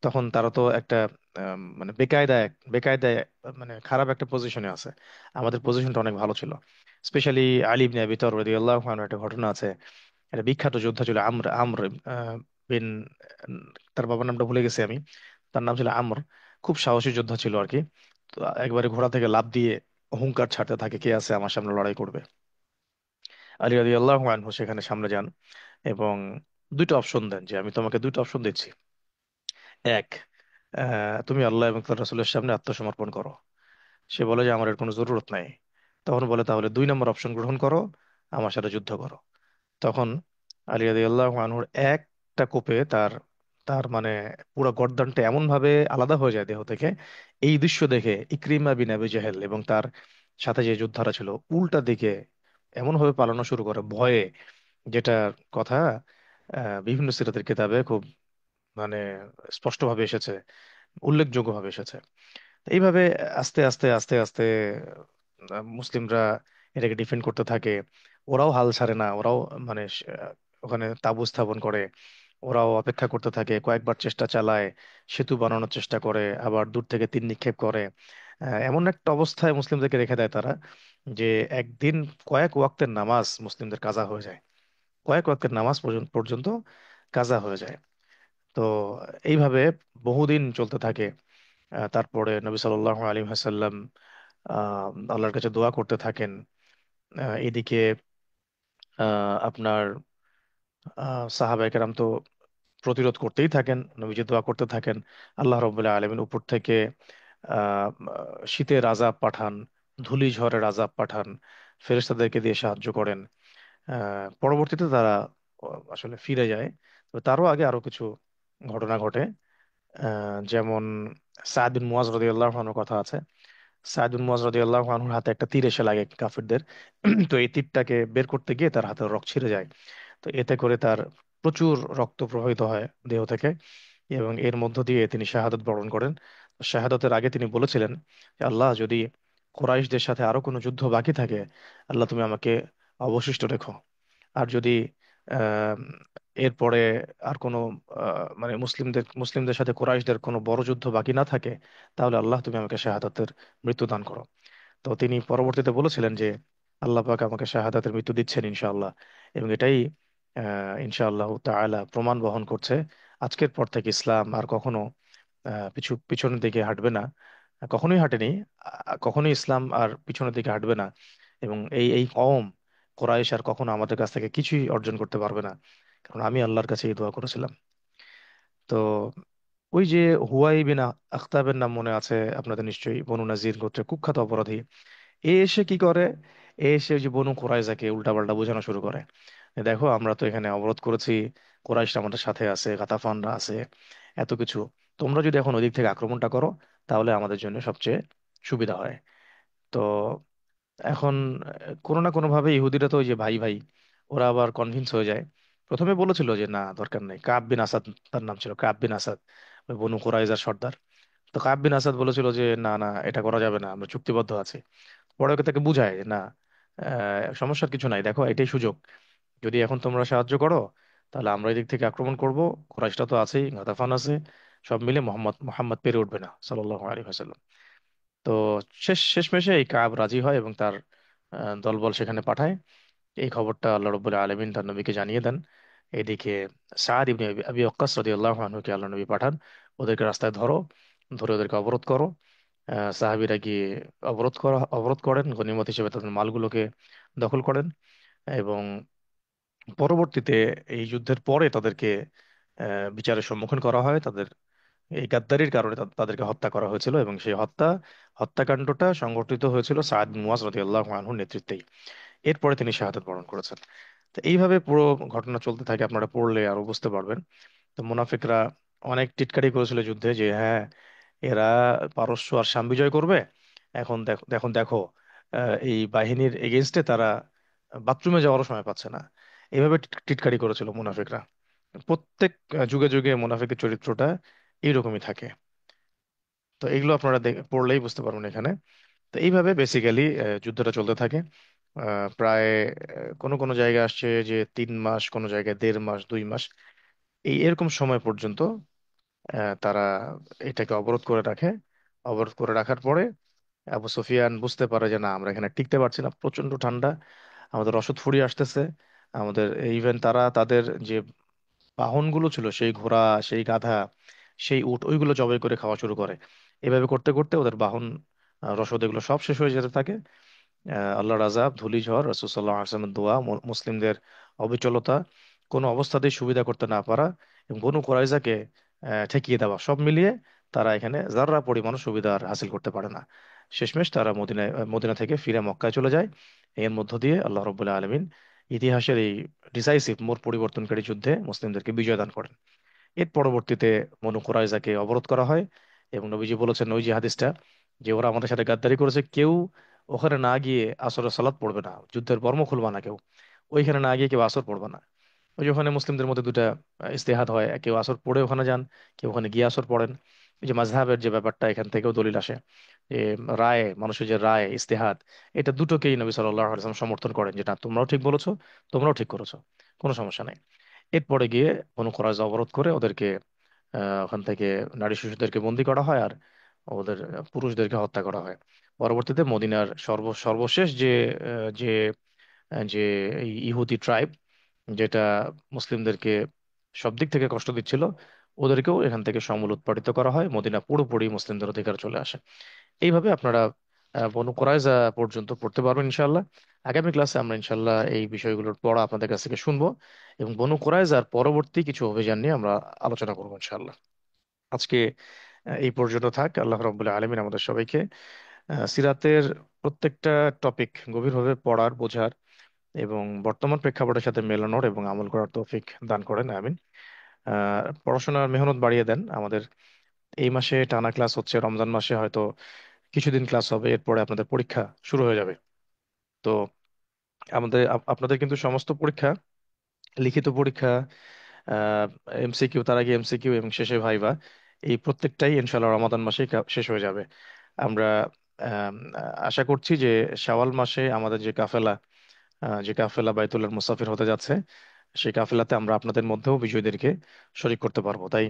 তখন তারা তো একটা মানে বেকায়দায় মানে খারাপ একটা পজিশনে আছে। আমাদের পজিশনটা অনেক ভালো ছিল। স্পেশালি আলী ইবনে আবি তালib রাদিয়াল্লাহু আনহু, একটা ঘটনা আছে। একটা বিখ্যাত যোদ্ধা ছিল আমর আমর বিন, তার বাবার নামটা ভুলে গেছি আমি। তার নাম ছিল আমর। খুব সাহসী যোদ্ধা ছিল আর কি। তো একবারে ঘোড়া থেকে লাফ দিয়ে হুঙ্কার ছাড়তে থাকে কে আছে আমার সামনে লড়াই করবে। আলী রাদিয়াল্লাহু আনহু সেখানে সামনে যান এবং দুইটা অপশন দেন যে আমি তোমাকে দুইটা অপশন দিচ্ছি। এক, তুমি আল্লাহ এবং তার রাসূলের সামনে আত্মসমর্পণ করো। সে বলে যে আমার এর কোনো জরুরত নাই। তখন বলে তাহলে 2 নম্বর অপশন গ্রহণ করো, আমার সাথে যুদ্ধ করো। তখন আলী রাদিয়াল্লাহু আনহুর একটা কোপে তার তার মানে পুরো গর্দানটা এমন ভাবে আলাদা হয়ে যায় দেহ থেকে। এই দৃশ্য দেখে ইকরিমা বিন আবি জাহেল এবং তার সাথে যে যোদ্ধারা ছিল উল্টা দিকে এমন ভাবে পালানো শুরু করে ভয়ে, যেটা কথা বিভিন্ন সিরাতের কিতাবে খুব মানে স্পষ্টভাবে এসেছে, উল্লেখযোগ্যভাবে এসেছে। এইভাবে আস্তে আস্তে আস্তে আস্তে মুসলিমরা এটাকে ডিফেন্ড করতে থাকে। ওরাও হাল ছাড়ে না, ওরাও মানে ওখানে তাঁবু স্থাপন করে, ওরাও অপেক্ষা করতে থাকে, কয়েকবার চেষ্টা চালায়, সেতু বানানোর চেষ্টা করে, আবার দূর থেকে তীর নিক্ষেপ করে। এমন একটা অবস্থায় মুসলিমদেরকে রেখে দেয় তারা যে একদিন কয়েক ওয়াক্তের নামাজ মুসলিমদের কাজা হয়ে যায়, কয়েক ওয়াক্তের নামাজ পর্যন্ত কাজা হয়ে যায়। তো এইভাবে বহুদিন চলতে থাকে। তারপরে নবী সাল্লাল্লাহু আলাইহি ওয়াসাল্লাম আল্লাহর কাছে দোয়া করতে থাকেন। এদিকে আপনার সাহাবায়ে কেরাম তো প্রতিরোধ করতেই থাকেন, নবীজি দোয়া করতে থাকেন। আল্লাহ রাব্বুল আলামিন উপর থেকে আহ, শীতের আযাব পাঠান, ধূলিঝড়ের আযাব পাঠান, ফেরেশতাদেরকে দিয়ে সাহায্য করেন। পরবর্তীতে তারা আসলে ফিরে যায়। তো তারও আগে আরো কিছু ঘটনা ঘটে। যেমন সাদ বিন মুয়াজ রাদিয়াল্লাহু আনহুর কথা আছে। সাদ বিন মুয়াজ রাদিয়াল্লাহু আনহুর হাতে একটা তীর এসে লাগে কাফিরদের। তো এই তীরটাকে বের করতে গিয়ে তার হাতের রগ ছিঁড়ে যায়। তো এতে করে তার প্রচুর রক্ত প্রবাহিত হয় দেহ থেকে, এবং এর মধ্য দিয়ে তিনি শাহাদাত বরণ করেন। শাহাদাতের আগে তিনি বলেছিলেন যে আল্লাহ, যদি কুরাইশদের সাথে আরো কোনো যুদ্ধ বাকি থাকে, আল্লাহ তুমি আমাকে অবশিষ্ট রেখো। আর যদি আহ, এরপরে আর কোনো মানে মুসলিমদের সাথে কুরাইশদের কোনো বড় যুদ্ধ বাকি না থাকে, তাহলে আল্লাহ তুমি আমাকে শাহাদাতের মৃত্যু দান করো। তো তিনি পরবর্তীতে বলেছিলেন যে আল্লাহ পাক আমাকে শাহাদাতের মৃত্যু দিচ্ছেন ইনশাআল্লাহ। এবং এটাই ইনশাআল্লাহ তাআলা প্রমাণ বহন করছে আজকের পর থেকে ইসলাম আর কখনো পিছনের দিকে হাঁটবে না। কখনোই হাঁটেনি, কখনোই ইসলাম আর পিছনের দিকে হাঁটবে না। এবং এই এই কওম কোরাইশ আর কখনো আমাদের কাছ থেকে কিছুই অর্জন করতে পারবে না, কারণ আমি আল্লাহর কাছে এই দোয়া করেছিলাম। তো ওই যে হুয়াই বিন আখতাবের নাম মনে আছে আপনাদের নিশ্চয়ই, বনু নাজির গোত্রের কুখ্যাত অপরাধী। এ এসে কি করে, এ এসে ওই যে বনু কুরাইজাকে উল্টাপাল্টা বোঝানো শুরু করে যে, দেখো আমরা তো এখানে অবরোধ করেছি, কুরাইশরা আমাদের সাথে আছে, গাতাফানরা আছে, এত কিছু। তোমরা যদি এখন ওদিক থেকে আক্রমণটা করো, তাহলে আমাদের জন্য সবচেয়ে সুবিধা হয়। তো এখন কোনো না কোনো ভাবে ইহুদিরা তো ওই যে ভাই ভাই, ওরা আবার কনভিন্স হয়ে যায়। প্রথমে বলেছিল যে না, দরকার নেই। কাব বিন আসাদ, তার নাম ছিল কাব বিন আসাদ, ওই বনু কুরাইজার সর্দার। তো কাব বিন আসাদ বলেছিল যে না না, এটা করা যাবে না, আমরা চুক্তিবদ্ধ আছি। পরে ওকে তাকে বুঝায় যে না, সমস্যার কিছু নাই, দেখো এটাই সুযোগ। যদি এখন তোমরা সাহায্য করো, তাহলে আমরা এদিক থেকে আক্রমণ করব, কুরাইশরা তো আছেই, গাতাফান আছে, সব মিলে মোহাম্মদ মোহাম্মদ পেরে উঠবে না সাল্লাল্লাহু আলাইহি ওয়াসাল্লাম। তো শেষমেশে এই কাব রাজি হয় এবং তার দলবল সেখানে পাঠায়। এই খবরটা আল্লাহ রাব্বুল আলামিন তার নবীকে জানিয়ে দেন। এদিকে সাদ ইবনে আবি আবি ওয়াক্কাস রাদিয়াল্লাহু আনহুকে আল্লাহ নবী পাঠান, ওদেরকে রাস্তায় ধরো, ধরে ওদেরকে অবরোধ করো। সাহাবীরা গিয়ে অবরোধ করেন, গনিমত হিসেবে তাদের মালগুলোকে দখল করেন। এবং পরবর্তীতে এই যুদ্ধের পরে তাদেরকে বিচারের সম্মুখীন করা হয়। তাদের এই গাদ্দারির কারণে তাদেরকে হত্যা করা হয়েছিল, এবং সেই হত্যাকাণ্ডটা সংঘটিত হয়েছিল সাদ বিন মুয়াজ রাদিয়াল্লাহু আনহুর নেতৃত্বেই। এরপরে তিনি শাহাদাত বরণ করেছেন। তো এইভাবে পুরো ঘটনা চলতে থাকে, আপনারা পড়লে আরো বুঝতে পারবেন। তো মুনাফিকরা অনেক টিটকারি করেছিল যুদ্ধে যে হ্যাঁ, এরা পারস্য আর শাম বিজয় করবে। এখন দেখো দেখো দেখো, এই বাহিনীর এগেনস্টে তারা বাথরুমে যাওয়ারও সময় পাচ্ছে না। এইভাবে টিটকারি করেছিল মুনাফিকরা। প্রত্যেক যুগে যুগে মুনাফিকের চরিত্রটা এইরকমই থাকে। তো এগুলো আপনারা পড়লেই বুঝতে পারবেন এখানে। তো এইভাবে বেসিক্যালি যুদ্ধটা চলতে থাকে। প্রায় কোনো কোনো জায়গায় আসছে যে 3 মাস, কোনো জায়গায় 1.5 মাস, 2 মাস, এই এরকম সময় পর্যন্ত তারা এটাকে অবরোধ করে রাখে। অবরোধ করে রাখার পরে আবু সুফিয়ান বুঝতে পারে যে না, আমরা এখানে টিকতে পারছি না, প্রচন্ড ঠান্ডা, আমাদের রসদ ফুরিয়ে আসতেছে। আমাদের ইভেন তারা তাদের যে বাহনগুলো ছিল, সেই ঘোড়া, সেই গাধা, সেই উট, ওইগুলো জবাই করে খাওয়া শুরু করে। এভাবে করতে করতে ওদের বাহন, রসদ, এগুলো সব শেষ হয়ে যেতে থাকে। আল্লাহর আযাব, ধূলিঝড়, রাসূল সাল্লাল্লাহু আলাইহি ওয়াসাল্লামের দোয়া, মুসলিমদের অবিচলতা, কোনো অবস্থাতেই সুবিধা করতে না পারা, এবং বনু কুরাইজাকে ঠেকিয়ে দেওয়া, সব মিলিয়ে তারা এখানে যাররা পরিমাণ সুবিধা আর হাসিল করতে পারে না। শেষমেশ তারা মদিনা থেকে ফিরে মক্কায় চলে যায়। এর মধ্য দিয়ে আল্লাহ রব্বুল্লাহ আলমিন ইতিহাসের এই ডিসাইসিভ মোড় পরিবর্তনকারী যুদ্ধে মুসলিমদেরকে বিজয় দান করেন। এর পরবর্তীতে বনু কুরাইজাকে অবরোধ করা হয়, এবং নবীজি বলেছেন ওই যে হাদিসটা, যে ওরা আমাদের সাথে গাদ্দারি করেছে, কেউ ওখানে না গিয়ে আসরের সালাত পড়বে না, যুদ্ধের বর্ম খুলবা না কেউ, ওইখানে না গিয়ে কেউ আসর পড়বে না। ওই যে ওখানে মুসলিমদের মধ্যে দুটা ইস্তেহাদ হয়, কেউ আসর পড়ে ওখানে যান, কেউ ওখানে গিয়ে আসর পড়েন। এই যে মাযহাবের যে ব্যাপারটা, এখান থেকেও দলিল আসে যে রায়, মানুষের যে রায় ইস্তেহাদ, এটা দুটোকেই নবী সাল্লাল্লাহু আলাইহি ওয়াসাল্লাম সমর্থন করেন, যেটা তোমরাও ঠিক বলেছো, তোমরাও ঠিক করেছো, কোনো সমস্যা নাই। এরপরে গিয়ে বনু কুরাইজা অবরোধ করে ওদেরকে ওখান থেকে নারী শিশুদেরকে বন্দি করা হয়, আর ওদের পুরুষদেরকে হত্যা করা হয়। পরবর্তীতে মদিনার সর্বশেষ যে যে এই ইহুদি ট্রাইব, যেটা মুসলিমদেরকে সব দিক থেকে কষ্ট দিচ্ছিল, ওদেরকেও এখান থেকে সমূল উৎপাটিত করা হয়, মদিনা পুরোপুরি মুসলিমদের অধিকার চলে আসে। এইভাবে আপনারা বনু কুরাইজা পর্যন্ত পড়তে পারবেন ইনশাল্লাহ। আগামী ক্লাসে আমরা ইনশাল্লাহ এই বিষয়গুলোর পড়া আপনাদের কাছ থেকে শুনবো, এবং বনু কুরাইজার পরবর্তী কিছু অভিযান নিয়ে আমরা আলোচনা করবো ইনশাল্লাহ। আজকে এই পর্যন্ত থাক। আল্লাহ রাব্বুল আলামিন আমাদের সবাইকে সিরাতের প্রত্যেকটা টপিক গভীরভাবে পড়ার, বোঝার এবং বর্তমান প্রেক্ষাপটের সাথে মেলানোর এবং আমল করার তৌফিক দান করেন, আমিন। পড়াশোনার মেহনত বাড়িয়ে দেন আমাদের। এই মাসে টানা ক্লাস হচ্ছে, রমজান মাসে হয়তো কিছুদিন ক্লাস হবে, এরপরে আপনাদের পরীক্ষা শুরু হয়ে যাবে। তো আপনাদের কিন্তু সমস্ত পরীক্ষা, লিখিত পরীক্ষা, এমসিকিউ, তার আগে এমসিকিউ এবং শেষে ভাইভা, এই প্রত্যেকটাই ইনশাআল্লাহ রমাদান মাসে শেষ হয়ে যাবে। আমরা আম, আশা করছি যে শাওয়াল মাসে আমাদের যে কাফেলা বাইতুল্লাহ মুসাফির হতে যাচ্ছে, সেই কাফেলাতে আমরা আপনাদের মধ্যেও বিজয়ীদেরকে শরীক করতে পারবো। তাই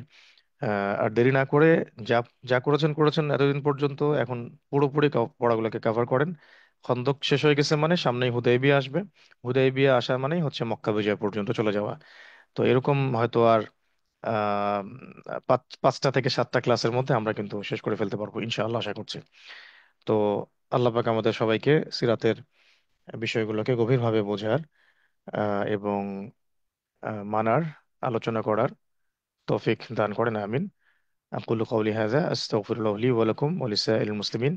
আর দেরি না করে, যা যা করেছেন করেছেন এতদিন পর্যন্ত, এখন পুরোপুরি পড়াগুলোকে কভার করেন। খন্দক শেষ হয়ে গেছে মানে সামনেই হুদাইবিয়া আসবে। হুদাইবিয়া আসা মানেই হচ্ছে মক্কা বিজয় পর্যন্ত চলে যাওয়া। তো এরকম হয়তো আর আহ 5টা থেকে 7টা ক্লাসের মধ্যে আমরা কিন্তু শেষ করে ফেলতে পারবো ইনশাআল্লাহ, আশা করছি। তো আল্লাহ পাক আমাদের সবাইকে সিরাতের বিষয়গুলোকে গভীরভাবে বোঝার এবং মানার, আলোচনা করার তৌফিক দান করেন, আমিন। আকুলু কওলি হাযা আস্তাগফিরুল্লাহ লি ওয়া লাকুম ওয়া লিসাইরিল মুসলিমিন।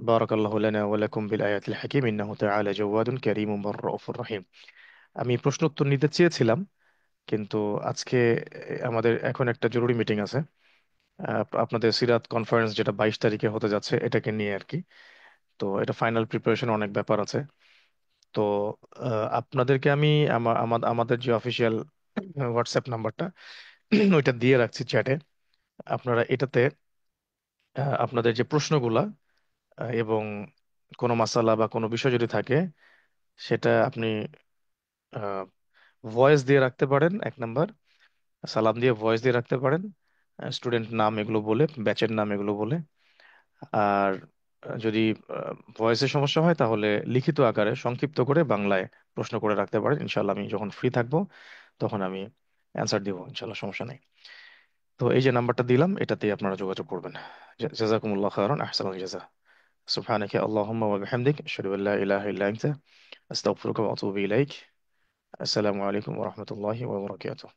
বারাকাল্লাহু লানা ওয়া লাকুম বিল আয়াতিল হাকীম ইন্নাহু তাআলা জাওয়াদুন কারীমুন রাউফুর রহিম। আমি প্রশ্ন উত্তর নিতে চেয়েছিলাম, কিন্তু আজকে আমাদের এখন একটা জরুরি মিটিং আছে, আপনাদের সিরাত কনফারেন্স যেটা 22 তারিখে হতে যাচ্ছে, এটাকে নিয়ে আর কি। তো এটা ফাইনাল প্রিপারেশন, অনেক ব্যাপার আছে। তো আপনাদেরকে আমি আমাদের যে অফিসিয়াল হোয়াটসঅ্যাপ নাম্বারটা, ওইটা দিয়ে রাখছি চ্যাটে। আপনারা এটাতে আপনাদের যে প্রশ্নগুলা এবং কোনো মাসালা বা কোনো বিষয় যদি থাকে, সেটা আপনি ভয়েস দিয়ে রাখতে পারেন, 1 নাম্বার। সালাম দিয়ে ভয়েস দিয়ে রাখতে পারেন, স্টুডেন্ট নাম এগুলো বলে, ব্যাচের নাম এগুলো বলে। আর যদি ভয়েসের সমস্যা হয়, তাহলে লিখিত আকারে সংক্ষিপ্ত করে বাংলায় প্রশ্ন করে রাখতে পারেন। ইনশাল্লাহ আমি যখন ফ্রি থাকবো তখন আমি অ্যান্সার দিব, ইনশাল্লাহ, সমস্যা নেই। তো এই যে নাম্বারটা দিলাম, এটাতেই আপনারা যোগাযোগ করবেন। জাযাকুমুল্লাহ খায়রান, আহসানুল জাযা। সুবহানাকা আল্লাহুম্মা ওয়া বিহামদিক আশহাদু আল্লা ইলাহা ইল্লা আনতা আস্তাগফিরুকা ওয়া আতুবু ইলাইক। আসসালামু আলাইকুম ওয়া রাহমাতুল্লাহি ওয়া বারাকাতুহু।